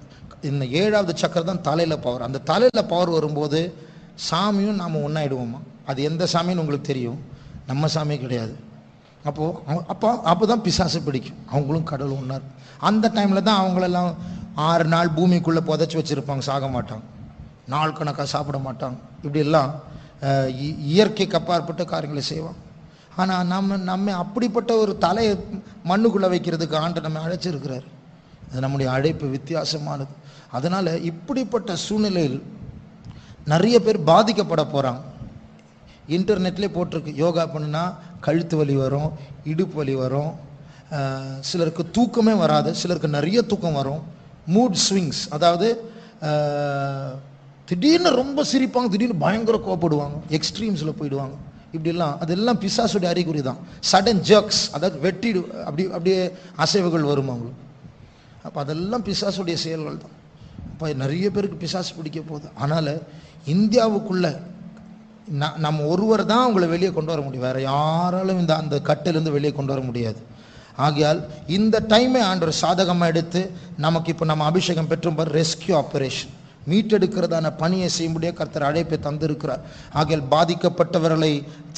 இந்த 7வது சக்கரம் தான் தலையில் பவர். அந்த தலையில் பவர் வரும்போது சாமியும் நாம் ஒன்றாயிடுவோமா. அது எந்த சாமின்னு உங்களுக்கு தெரியும், நம்ம சாமி கிடையாது. அப்போ தான் பிசாசு பிடிக்கும். அவங்களும் கடவுள் ஒன்றார். அந்த டைமில் தான் அவங்களெல்லாம் 6 நாள் பூமிக்குள்ளே புதைச்சி வச்சுருப்பாங்க, சாக மாட்டாங்க, நாள் கணக்காக சாப்பிட மாட்டாங்க. இப்படியெல்லாம் இயற்கைக்கு அப்பாற்பட்ட காரியங்களை செய்வாங்க. ஆனால் நம்ம அப்படிப்பட்ட ஒரு தலையை மண்ணுக்குள்ளே வைக்கிறதுக்கு ஆண்டு நம்ம அழைச்சிருக்கிறார். அது நம்முடைய அழைப்பு வித்தியாசமானது. அதனால் இப்படிப்பட்ட சூழ்நிலையில் நிறைய பேர் பாதிக்கப்பட போகிறாங்க. இன்டர்நெட்லேயே போட்டிருக்கு, யோகா பண்ணுனா கழுத்து வலி வரும், இடுப்பு வலி வரும், சிலருக்கு தூக்கமே வராது, சிலருக்கு நிறைய தூக்கம் வரும், மூட் ஸ்விங்ஸ், அதாவது திடீர்னு ரொம்ப சிரிப்பாங்க, திடீர்னு பயங்கர கோபப்படுவாங்க, எக்ஸ்ட்ரீம்ஸில் போயிடுவாங்க. இப்படிலாம் அதெல்லாம் பிசாசுடைய அறிகுறி தான். சடன் ஜர்க்ஸ், அதாவது வெட்டிடு அப்படியே அசைவுகள் வரும் அவங்களுக்கு. அப்போ அதெல்லாம் பிசாசுடைய செயல்கள் தான். இப்போ நிறைய பேருக்கு பிசாசு பிடிக்க போகுது. அதனால் இந்தியாவுக்குள்ள நம்ம ஒருவர் தான் அவங்களை வெளியே கொண்டு வர முடியும், வேற யாராலும் அந்த கட்டிலிருந்து வெளியே கொண்டு வர முடியாது. ஆகையால் இந்த டைமை ஆண்டவர் சாதகமாக எடுத்து நமக்கு இப்போ நம்ம அபிஷேகம் பெற்றும் ரெஸ்கியூ ஆபரேஷன் மீட்டெடுக்கிறதான பணியை செய்யும்படியே கர்த்தர் அழைப்பை தந்திருக்கிறார். ஆகையால் பாதிக்கப்பட்டவர்களை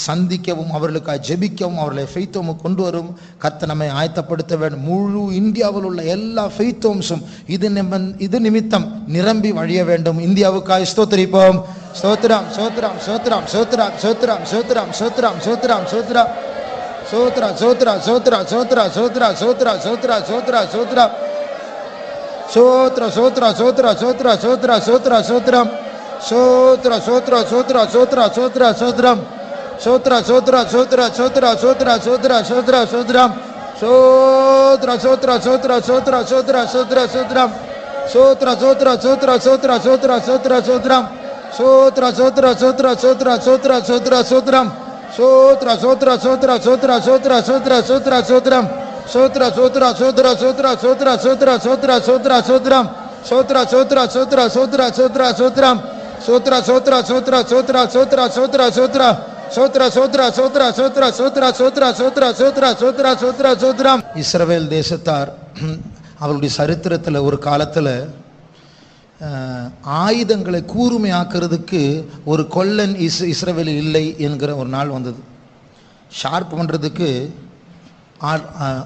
சந்திக்கவும் அவர்களுக்காக ஜெபிக்கவும் அவர்களை ஃபெய்த் கொண்டு வரும் கர்த்தர் நம்மை ஆயத்தப்படுத்த வேண்டும். முழு இந்தியாவில் உள்ள எல்லா ஃபெய்த் ஹோம்ஸும் இது நிமித்தம் நிரம்பி வழிய வேண்டும். இந்தியாவுக்காக ஸ்தோத்திரிப்போம். ஸ்தோத்திரம் ஸ்தோத்திரம் ஸ்தோத்திரம் ஸ்தோத்திரம் ஸ்தோத்திரம் ஸ்தோத்திரம் ஸ்தோத்திரம் ஸ்தோத்திரம் ஸ்தோத்திரம் சோத்ரா சோத்ரா சோத்ரா சோத்ரா சோத்ரா சோத்ரா சோத்ரா சோத்ரா சோத்ரா சோத்ரா சோத்ரா சோத்ரா சோத்ரா சோத்ரா சோத்ரா சோத்ரம் சோத்ரா சோத்ரா சோத்ரா சோத்ரா சோத்ரா சோத்ரம் சோத்ரா சோத்ரா சோத்ரா சோத்ரா சோத்ரா சோத்ரா சோத்ரா சோத்ரம் சோத்ரா சோத்ரா சோத்ரா சோத்ரா சோத்ரா சோத்ரா சோத்ரம் சோத்ரா சோத்ரா சோத்ரா சோத்ரா சோத்ரா சோத்ரா சோத்ரம் சோத்ரா சோத்ரா சோத்ரா சோத்ரா சோத்ரா சோத்ரா சோத்ரம் சோத்ரா சோத்ரா சோத்ரா சோத்ரா சோத்ரா சோத்ரா சோத்ரா சோத்ரம் சோத்ரா சோத்ரா சோத்ரா சோத்ரா சோத்ரா சோத்ரா சோத்ரா சோத்ரா சோத்ரம் சோத்ரா சோத்ரா சோத்ரா சோத்ரா சோத்ரா சோத்ரம் சோத்ரா சோத்ரா சோத்ரா சோத்ரா சோத்ரா சோத்ரா சோத்ரா சோத்ரா சோத்ரா சோத்ரா சோத்ரா சோத்ரா சோத்ரா சோத்ரா சோத்ரா சோத்ரா சோத்ரா சோத்ரம். இஸ்ரவேல் தேசத்தார் அவருடைய சரித்திரத்தில் ஒரு காலத்தில் ஆயுதங்களை கூர்மையாக்குறதுக்கு ஒரு கொல்லன் இஸ்ரவேலில் இல்லை என்கிற ஒரு நாள் வந்தது. ஷார்ப் பண்ணுறதுக்கு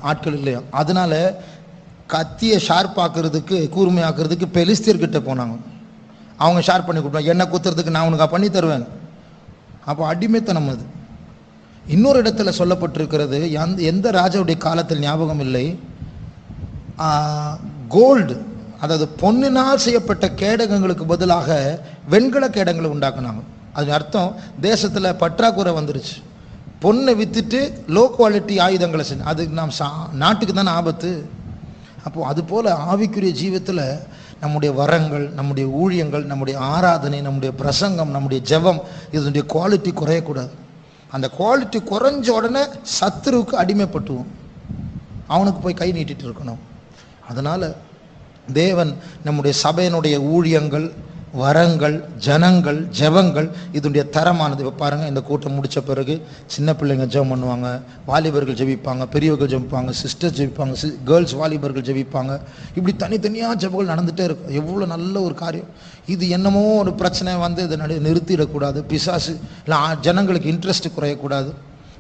ஆட்கள் இல்லையா, அதனால கத்தியை ஷார்ப் ஆக்குறதுக்கு கூர்மையாக்குறதுக்கு பெலிஸ்தியர்கிட்ட போனாங்க. அவங்க ஷார்ப் பண்ணி கொடுப்பாங்க, என்ன குத்துறதுக்கு நான் உனக்கு பண்ணி தருவேன். அப்போ அடிமைத்தனம் அது. இன்னொரு இடத்துல சொல்லப்பட்டிருக்கிறது, எந்த ராஜாவுடைய காலத்தில் ஞாபகம் இல்லை, கோல்டு, அதாவது பொன்னினால் செய்யப்பட்ட கேடகங்களுக்கு பதிலாக வெண்கல கேடங்களை உண்டாக்குனாங்க. அது அர்த்தம் தேசத்தில் பற்றாக்குறை வந்துருச்சு, பொண்ணை விற்றுட்டு லோ குவாலிட்டி ஆயுதங்களை செஞ்சு அது நாம் நாட்டுக்கு தானே ஆபத்து. அப்போது அதுபோல் ஆவிக்குரிய ஜீவத்தில் நம்முடைய வரங்கள், நம்முடைய ஊழியங்கள், நம்முடைய ஆராதனை, நம்முடைய பிரசங்கம், நம்முடைய ஜெபம், இதனுடைய குவாலிட்டி குறையக்கூடாது. அந்த குவாலிட்டி குறைஞ்ச உடனே சத்துருவுக்கு அடிமைப்பட்டுவோம், அவனுக்கு போய் கை நீட்டிட்டு இருக்கணும். அதனால் தேவன் நம்முடைய சபையினுடைய ஊழியங்கள், வரங்கள், ஜனங்கள், ஜெபங்கள் இதனுடைய தரமானது. இப்போ பாருங்கள், இந்த கூட்டம் முடித்த பிறகு சின்ன பிள்ளைங்க ஜெபம் பண்ணுவாங்க, வாலிபர்கள் ஜெபிப்பாங்க, பெரியவர்கள் ஜெபிப்பாங்க, சிஸ்டர் ஜெபிப்பாங்க, கேர்ள்ஸ் வாலிபர்கள் ஜெபிப்பாங்க. இப்படி தனித்தனியாக ஜெபங்கள் நடந்துகிட்டே இருக்கும். எவ்வளோ நல்ல ஒரு காரியம் இது. என்னமோ ஒரு பிரச்சனை வந்து இதை நிறுத்திடக்கூடாது, பிசாசு இல்லை ஜனங்களுக்கு இன்ட்ரெஸ்ட் குறையக்கூடாது.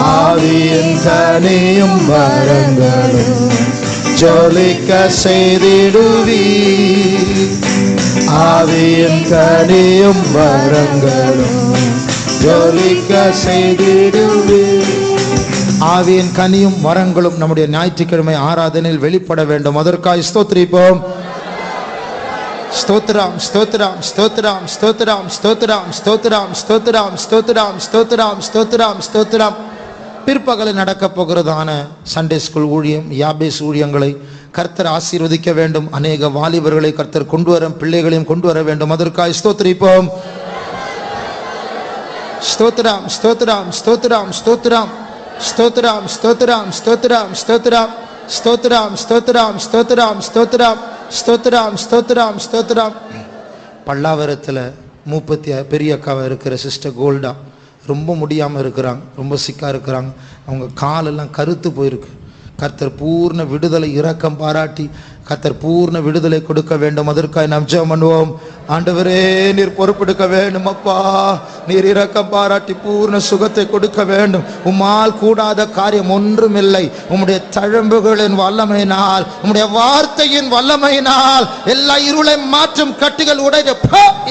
ஆவியின் கனியும் வரங்களும் ஜொலிக்க செய்திடுவீர். ஆவியின் கனியும் வரங்களும் ஜொலிக்க செய்திடுவீர். ஆவியின் கனியும் வரங்களும் நம்முடைய ஞாயிற்றுக்கிழமை ஆராதனையில் வெளிப்பட வேண்டும். அதற்காக ஸ்தோத்திரிப்போம். ஸ்தோத்திரம் ஸ்தோத்திரம் ஸ்தோத்திரம் ஸ்தோத்திரம் ஸ்தோத்திரம் ஸ்தோத்திரம் ஸ்தோத்திரம் ஸ்தோத்திரம் ஸ்தோத்திரம் ஸ்தோத்திரம் ஸ்தோத்திரம். பிற்பகலில் நடக்க போகிறதான சண்டே ஸ்கூல் ஊழியம், யாபேஸ் ஊழியங்களை கர்த்தர் ஆசீர்வதிக்க வேண்டும். அநேக வாலிபர்களை கர்த்தர் கொண்டு வர, பிள்ளைகளையும் கொண்டு வர வேண்டும். அதற்காக ஸ்தோத்திரிப்போம். ஸ்தோத்திரம் ஸ்தோத்திரம் ஸ்தோத்திரம் ஸ்தோத்திரம் ஸ்தோத்திரம் ஸ்தோத்திரம் ஸ்தோத்திரம் ஸ்தோத்திரம் ஸ்தோத்திரம் ஸ்தோத்திரம் ஸ்தோத்திரம் ஸ்தோத்திரம் ஸ்தோத்திரம் ஸ்தோத்திரம் ஸ்தோத்திரம். பல்லாவரத்தில் மூப்பத்தி பெரிய அக்காவை இருக்கிற சிஸ்டர் கோல்டா ரொம்ப முடியாமல் இருக்கிறாங்க, ரொம்ப சிக்காக இருக்கிறாங்க. அவங்க காலெல்லாம் கருத்து போயிருக்கு. கர்த்தர் பூர்ண விடுதலை இரக்கம் பாராட்டி கர்த்தர் பூர்ண விடுதலை கொடுக்க வேண்டும். அதற்காக நாம் ஜெபம் பண்ணுவோம். ஆண்டவரே, நீர் பொறுப்பெடுக்க வேண்டும் அப்பா. நீர் இரக்கம் பாராட்டி பூர்ண சுகத்தை கொடுக்க வேண்டும். உம்மால் கூடாத காரியம் ஒன்றுமில்லை. உம்முடைய தழும்புகளின் வல்லமையினால், உம்முடைய வார்த்தையின் வல்லமையினால் எல்லா இருளை மாற்றும் கட்டுகள் உடைய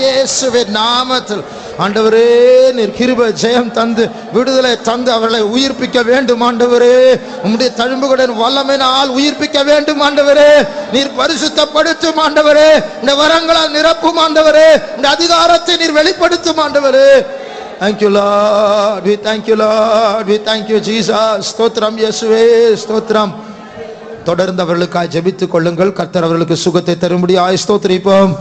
இயேசுவின் நாமத்தில் ஆண்டவரே, நீர் கிருபை ஜெயம் தந்து விடுதலை தந்து அவர்களை உயிர்ப்பிக்க வேண்டும். ஆண்டவரே, உம்முடைய தழும்புகளின் வல்லமையினால் உயிர்ப்பிக்க வேண்டும். ஆண்டவரே, நீர் பரிசுத்தப்படுத்தும். ஆண்டவரே, இந்த வரங்களால் நிரப்பும். ஆண்டவரே, இந்த அதிகாரத்தை நீர் வெளிப்படுத்தும். ஆண்டவரே, thank you Lord, we thank you Lord, we thank you Jesus. ஸ்தோத்திரம் இயேசுவே, ஸ்தோத்திரம். தொடர்ந்து அவர்களுக்காக ஜெபித்துக் கொள்ளுங்கள். கர்த்தர் அவர்களுக்கு சுகத்தை தரும்படியாய் ஸ்தோத்திரிப்போம்.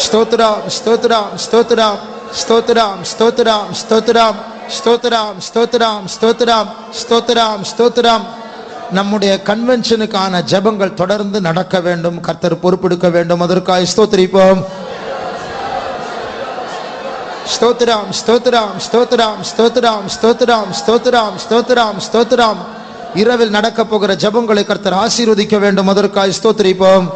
ஸ்தோத்திரம் ஸ்தோத்திரம் ஸ்தோத்திரம் ஸ்தோத்திரம் ஸ்தோத்திரம் ஸ்தோத்திரம் ஸ்தோத்திரம் ஸ்தோத்திரம் ஸ்தோத்திரம் ஸ்தோத்திரம் ஸ்தோத்திரம். நம்முடைய கன்வென்ஷனுக்கான ஜெபங்கள் தொடர்ந்து நடக்க வேண்டும். கர்த்தர் பொறுப்பெடுக்க வேண்டும். அதற்காக ஸ்தோத்திரிப்போம். ஸ்தோத்திரம் ஸ்தோத்திரம் ஸ்தோத்திரம் ஸ்தோத்திரம் ஸ்தோத்திரம் ஸ்தோத்திரம் ஸ்தோத்திரம் ஸ்தோத்திரம். இரவில் நடக்க போகிற ஜெபங்களை கர்த்தர் ஆசீர்வதிக்க வேண்டும். அதற்காக ஸ்தோத்திரிப்போம்.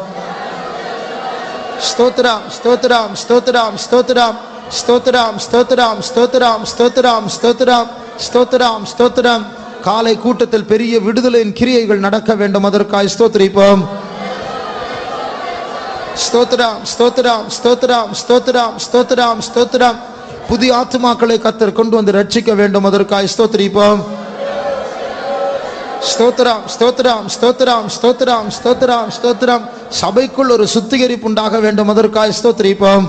ஸ்தோத்திரம் ஸ்தோத்திரம் ஸ்தோத்திரம் ஸ்தோத்திரம் ஸ்தோத்திரம் ஸ்தோத்திரம் ஸ்தோத்திரம் ஸ்தோத்திரம் ஸ்தோத்திரம் ஸ்தோத்திரம் ஸ்தோத்திரம். காலை கூட்டத்தில் பெரிய விடுதலையின் கிரியைகள் நடக்க வேண்டும். அதற்காக ஸ்தோத்திரிப்போம். ஸ்தோத்திரம் ஸ்தோத்திரம் ஸ்தோத்திரம் ஸ்தோத்திரம் ஸ்தோத்திரம் ஸ்தோத்திரம். புதிய ஆத்துமாக்களை கர்த்தர் கொண்டு வந்து ரட்சிக்க வேண்டும். அதற்காக ஸ்தோத்திரிப்போம். ஸ்தோத்திரம் ஸ்தோத்திரம் ஸ்தோத்திரம் ஸ்தோத்திரம் ஸ்தோத்திரம் ஸ்தோத்திரம். சபைக்குள் ஒரு சுத்திகரிப்பு உண்டாக வேண்டும். அதற்காக ஸ்தோத்திரிப்போம்.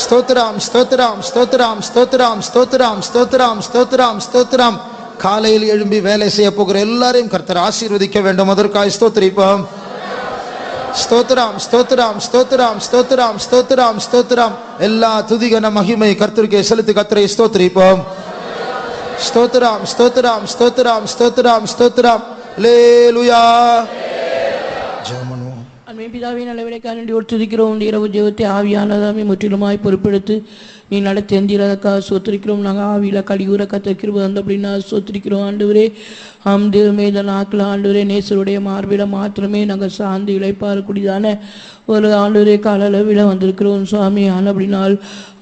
ஸ்தோத்திரம் ஸ்தோத்திரம் ஸ்தோத்திரம் ஸ்தோத்திரம் ஸ்தோத்திரம் ஸ்தோத்திரம் ஸ்தோத்திரம் ஸ்தோத்திரம். காலையில் எழும்பி வேலை செய்ய போகிற எல்லாரையும் கர்த்தர் ஆசீர்வதிக்க வேண்டும். அதற்காக ஸ்தோத்திரிப்போம். ஸ்தோத்திரம் ஸ்தோத்திரம் ஸ்தோத்திரம் ஸ்தோத்திரம் ஸ்தோத்திரம் ஸ்தோத்திரம். எல்லா துதிகன மகிமை கர்த்தருக்கே செலுத்தி கர்த்தரை ஸ்தோத்திரிப்போம். ஸ்தோத்திரம் ஸ்தோத்திரம் ஸ்தோத்திரம் ஸ்தோத்திரம் ஸ்தோத்திரம். அல்லேலூயா. ஜெபம். அன்மை பிதாவே, நல்ல வேலைக்காரண்டி துதிக்கிறோம். இரவு ஜெபத்தை ஆவியானதாமே முற்றிலுமாய் பொறுப்பெடுத்து நீ நடத்தி எந்திரதற்காக சோத்திரிக்கிறோம். நாங்கள் ஆவியில் கலியூர கத்திருக்கிறது வந்து அப்படின்னா சோத்திரிக்கிறோம். ஆண்டவரே, தேவமே இந்த நாட்கள் ஆண்டவரே நேசருடைய மார்பில மாத்திரமே நாங்கள் சார்ந்து இழைப்பாரக்கூடியதான ஒரு ஆண்டவரே காலளவில் வந்திருக்கிறோம் சுவாமி. அப்படினால்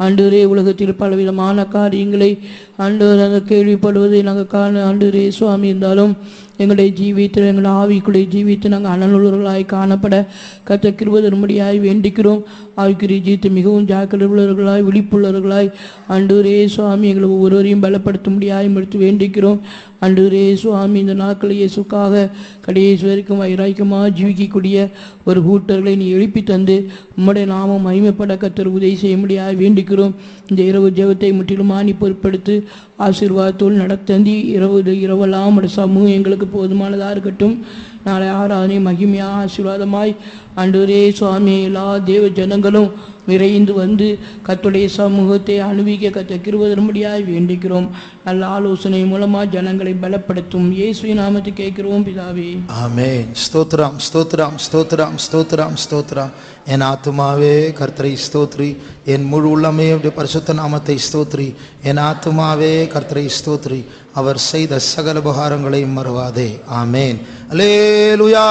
ஆண்டவரே, உலகத்தில் பலவிதமான காரியங்களை ஆண்டவர் அந்த கேள்விப்படுவதை நாங்கள் காண ஆண்டவரே சுவாமி. இருந்தாலும் எங்களுடைய ஜீவியத்தில், எங்கள் ஆவிக்குடைய ஜீவியத்தை நாங்கள் அனலுள்ளவர்களாய் காணப்பட கர்த்தர் கிருபை தரும்படியாய் வேண்டிக்கிறோம். ஆவிக்குரிய ஜீவியத்தை மிகவும் ஜாக்கிரதை உள்ளவர்களாய், விழிப்புள்ளவர்களாய் ஆண்டவரே சுவாமி எங்களை ஒவ்வொருவரையும் பலப்படுத்தும்படியாய் எடுத்து வேண்டிக்கிறோம். ஆண்டவரே சுவாமி, இந்த நாட்களில் இயேசுக்காக கடைசி வரைக்கும் வைராக்கியமாக ஜீவிக்கக்கூடிய ஒரு கூட்டர்களை நீ எழுப்பி தந்து உம்முடைய நாமம் மகிமைப்பட கர்த்தர் உதவி செய்ய முடியாது வேண்டிக்கிறோம். இந்த இரவு ஜெபத்தை முற்றிலுமா நீ பொறுப்படுத்து ஆசீர்வாதத்தோடு நடத்தந்தி இரவெல்லாம் உடைய சமூகம் எங்களுக்கு போதுமானதாக இருக்கட்டும். நாளை ஆராதனை மகிமையாக ஆசீர்வாதமாய் ஆண்டவரே சுவாமி எல்லா தேவ ஜனங்களும் விரைந்து வந்து கர்த்தருடைய சமூகத்தை அனுபவிக்க கர்த்தர் கிருபை தரும்படியாய் வேண்டிக்கிறோம். நல்ல ஆலோசனை மூலமாக ஜனங்களை பலப்படுத்தும் இயேசுவின் நாமத்தை கேட்கிறோம் பிதாவே, ஆமென். ஸ்தோத்திரம் ஸ்தோத்திரம் ஸ்தோத்திரம் ஸ்தோத்திரம் ஸ்தோத்திரம். என் ஆத்துமாவே கர்த்தரை ஸ்தோத்ரி, என் முழு உள்ளமே அவருடைய பரிசுத்த நாமத்தை ஸ்தோத்ரி. என் ஆத்துமாவே கர்த்தரை ஸ்தோத்ரி, அவர் செய்த சகல உபகாரங்களையும் மறவாதே. ஆமென். அல்லேலூயா.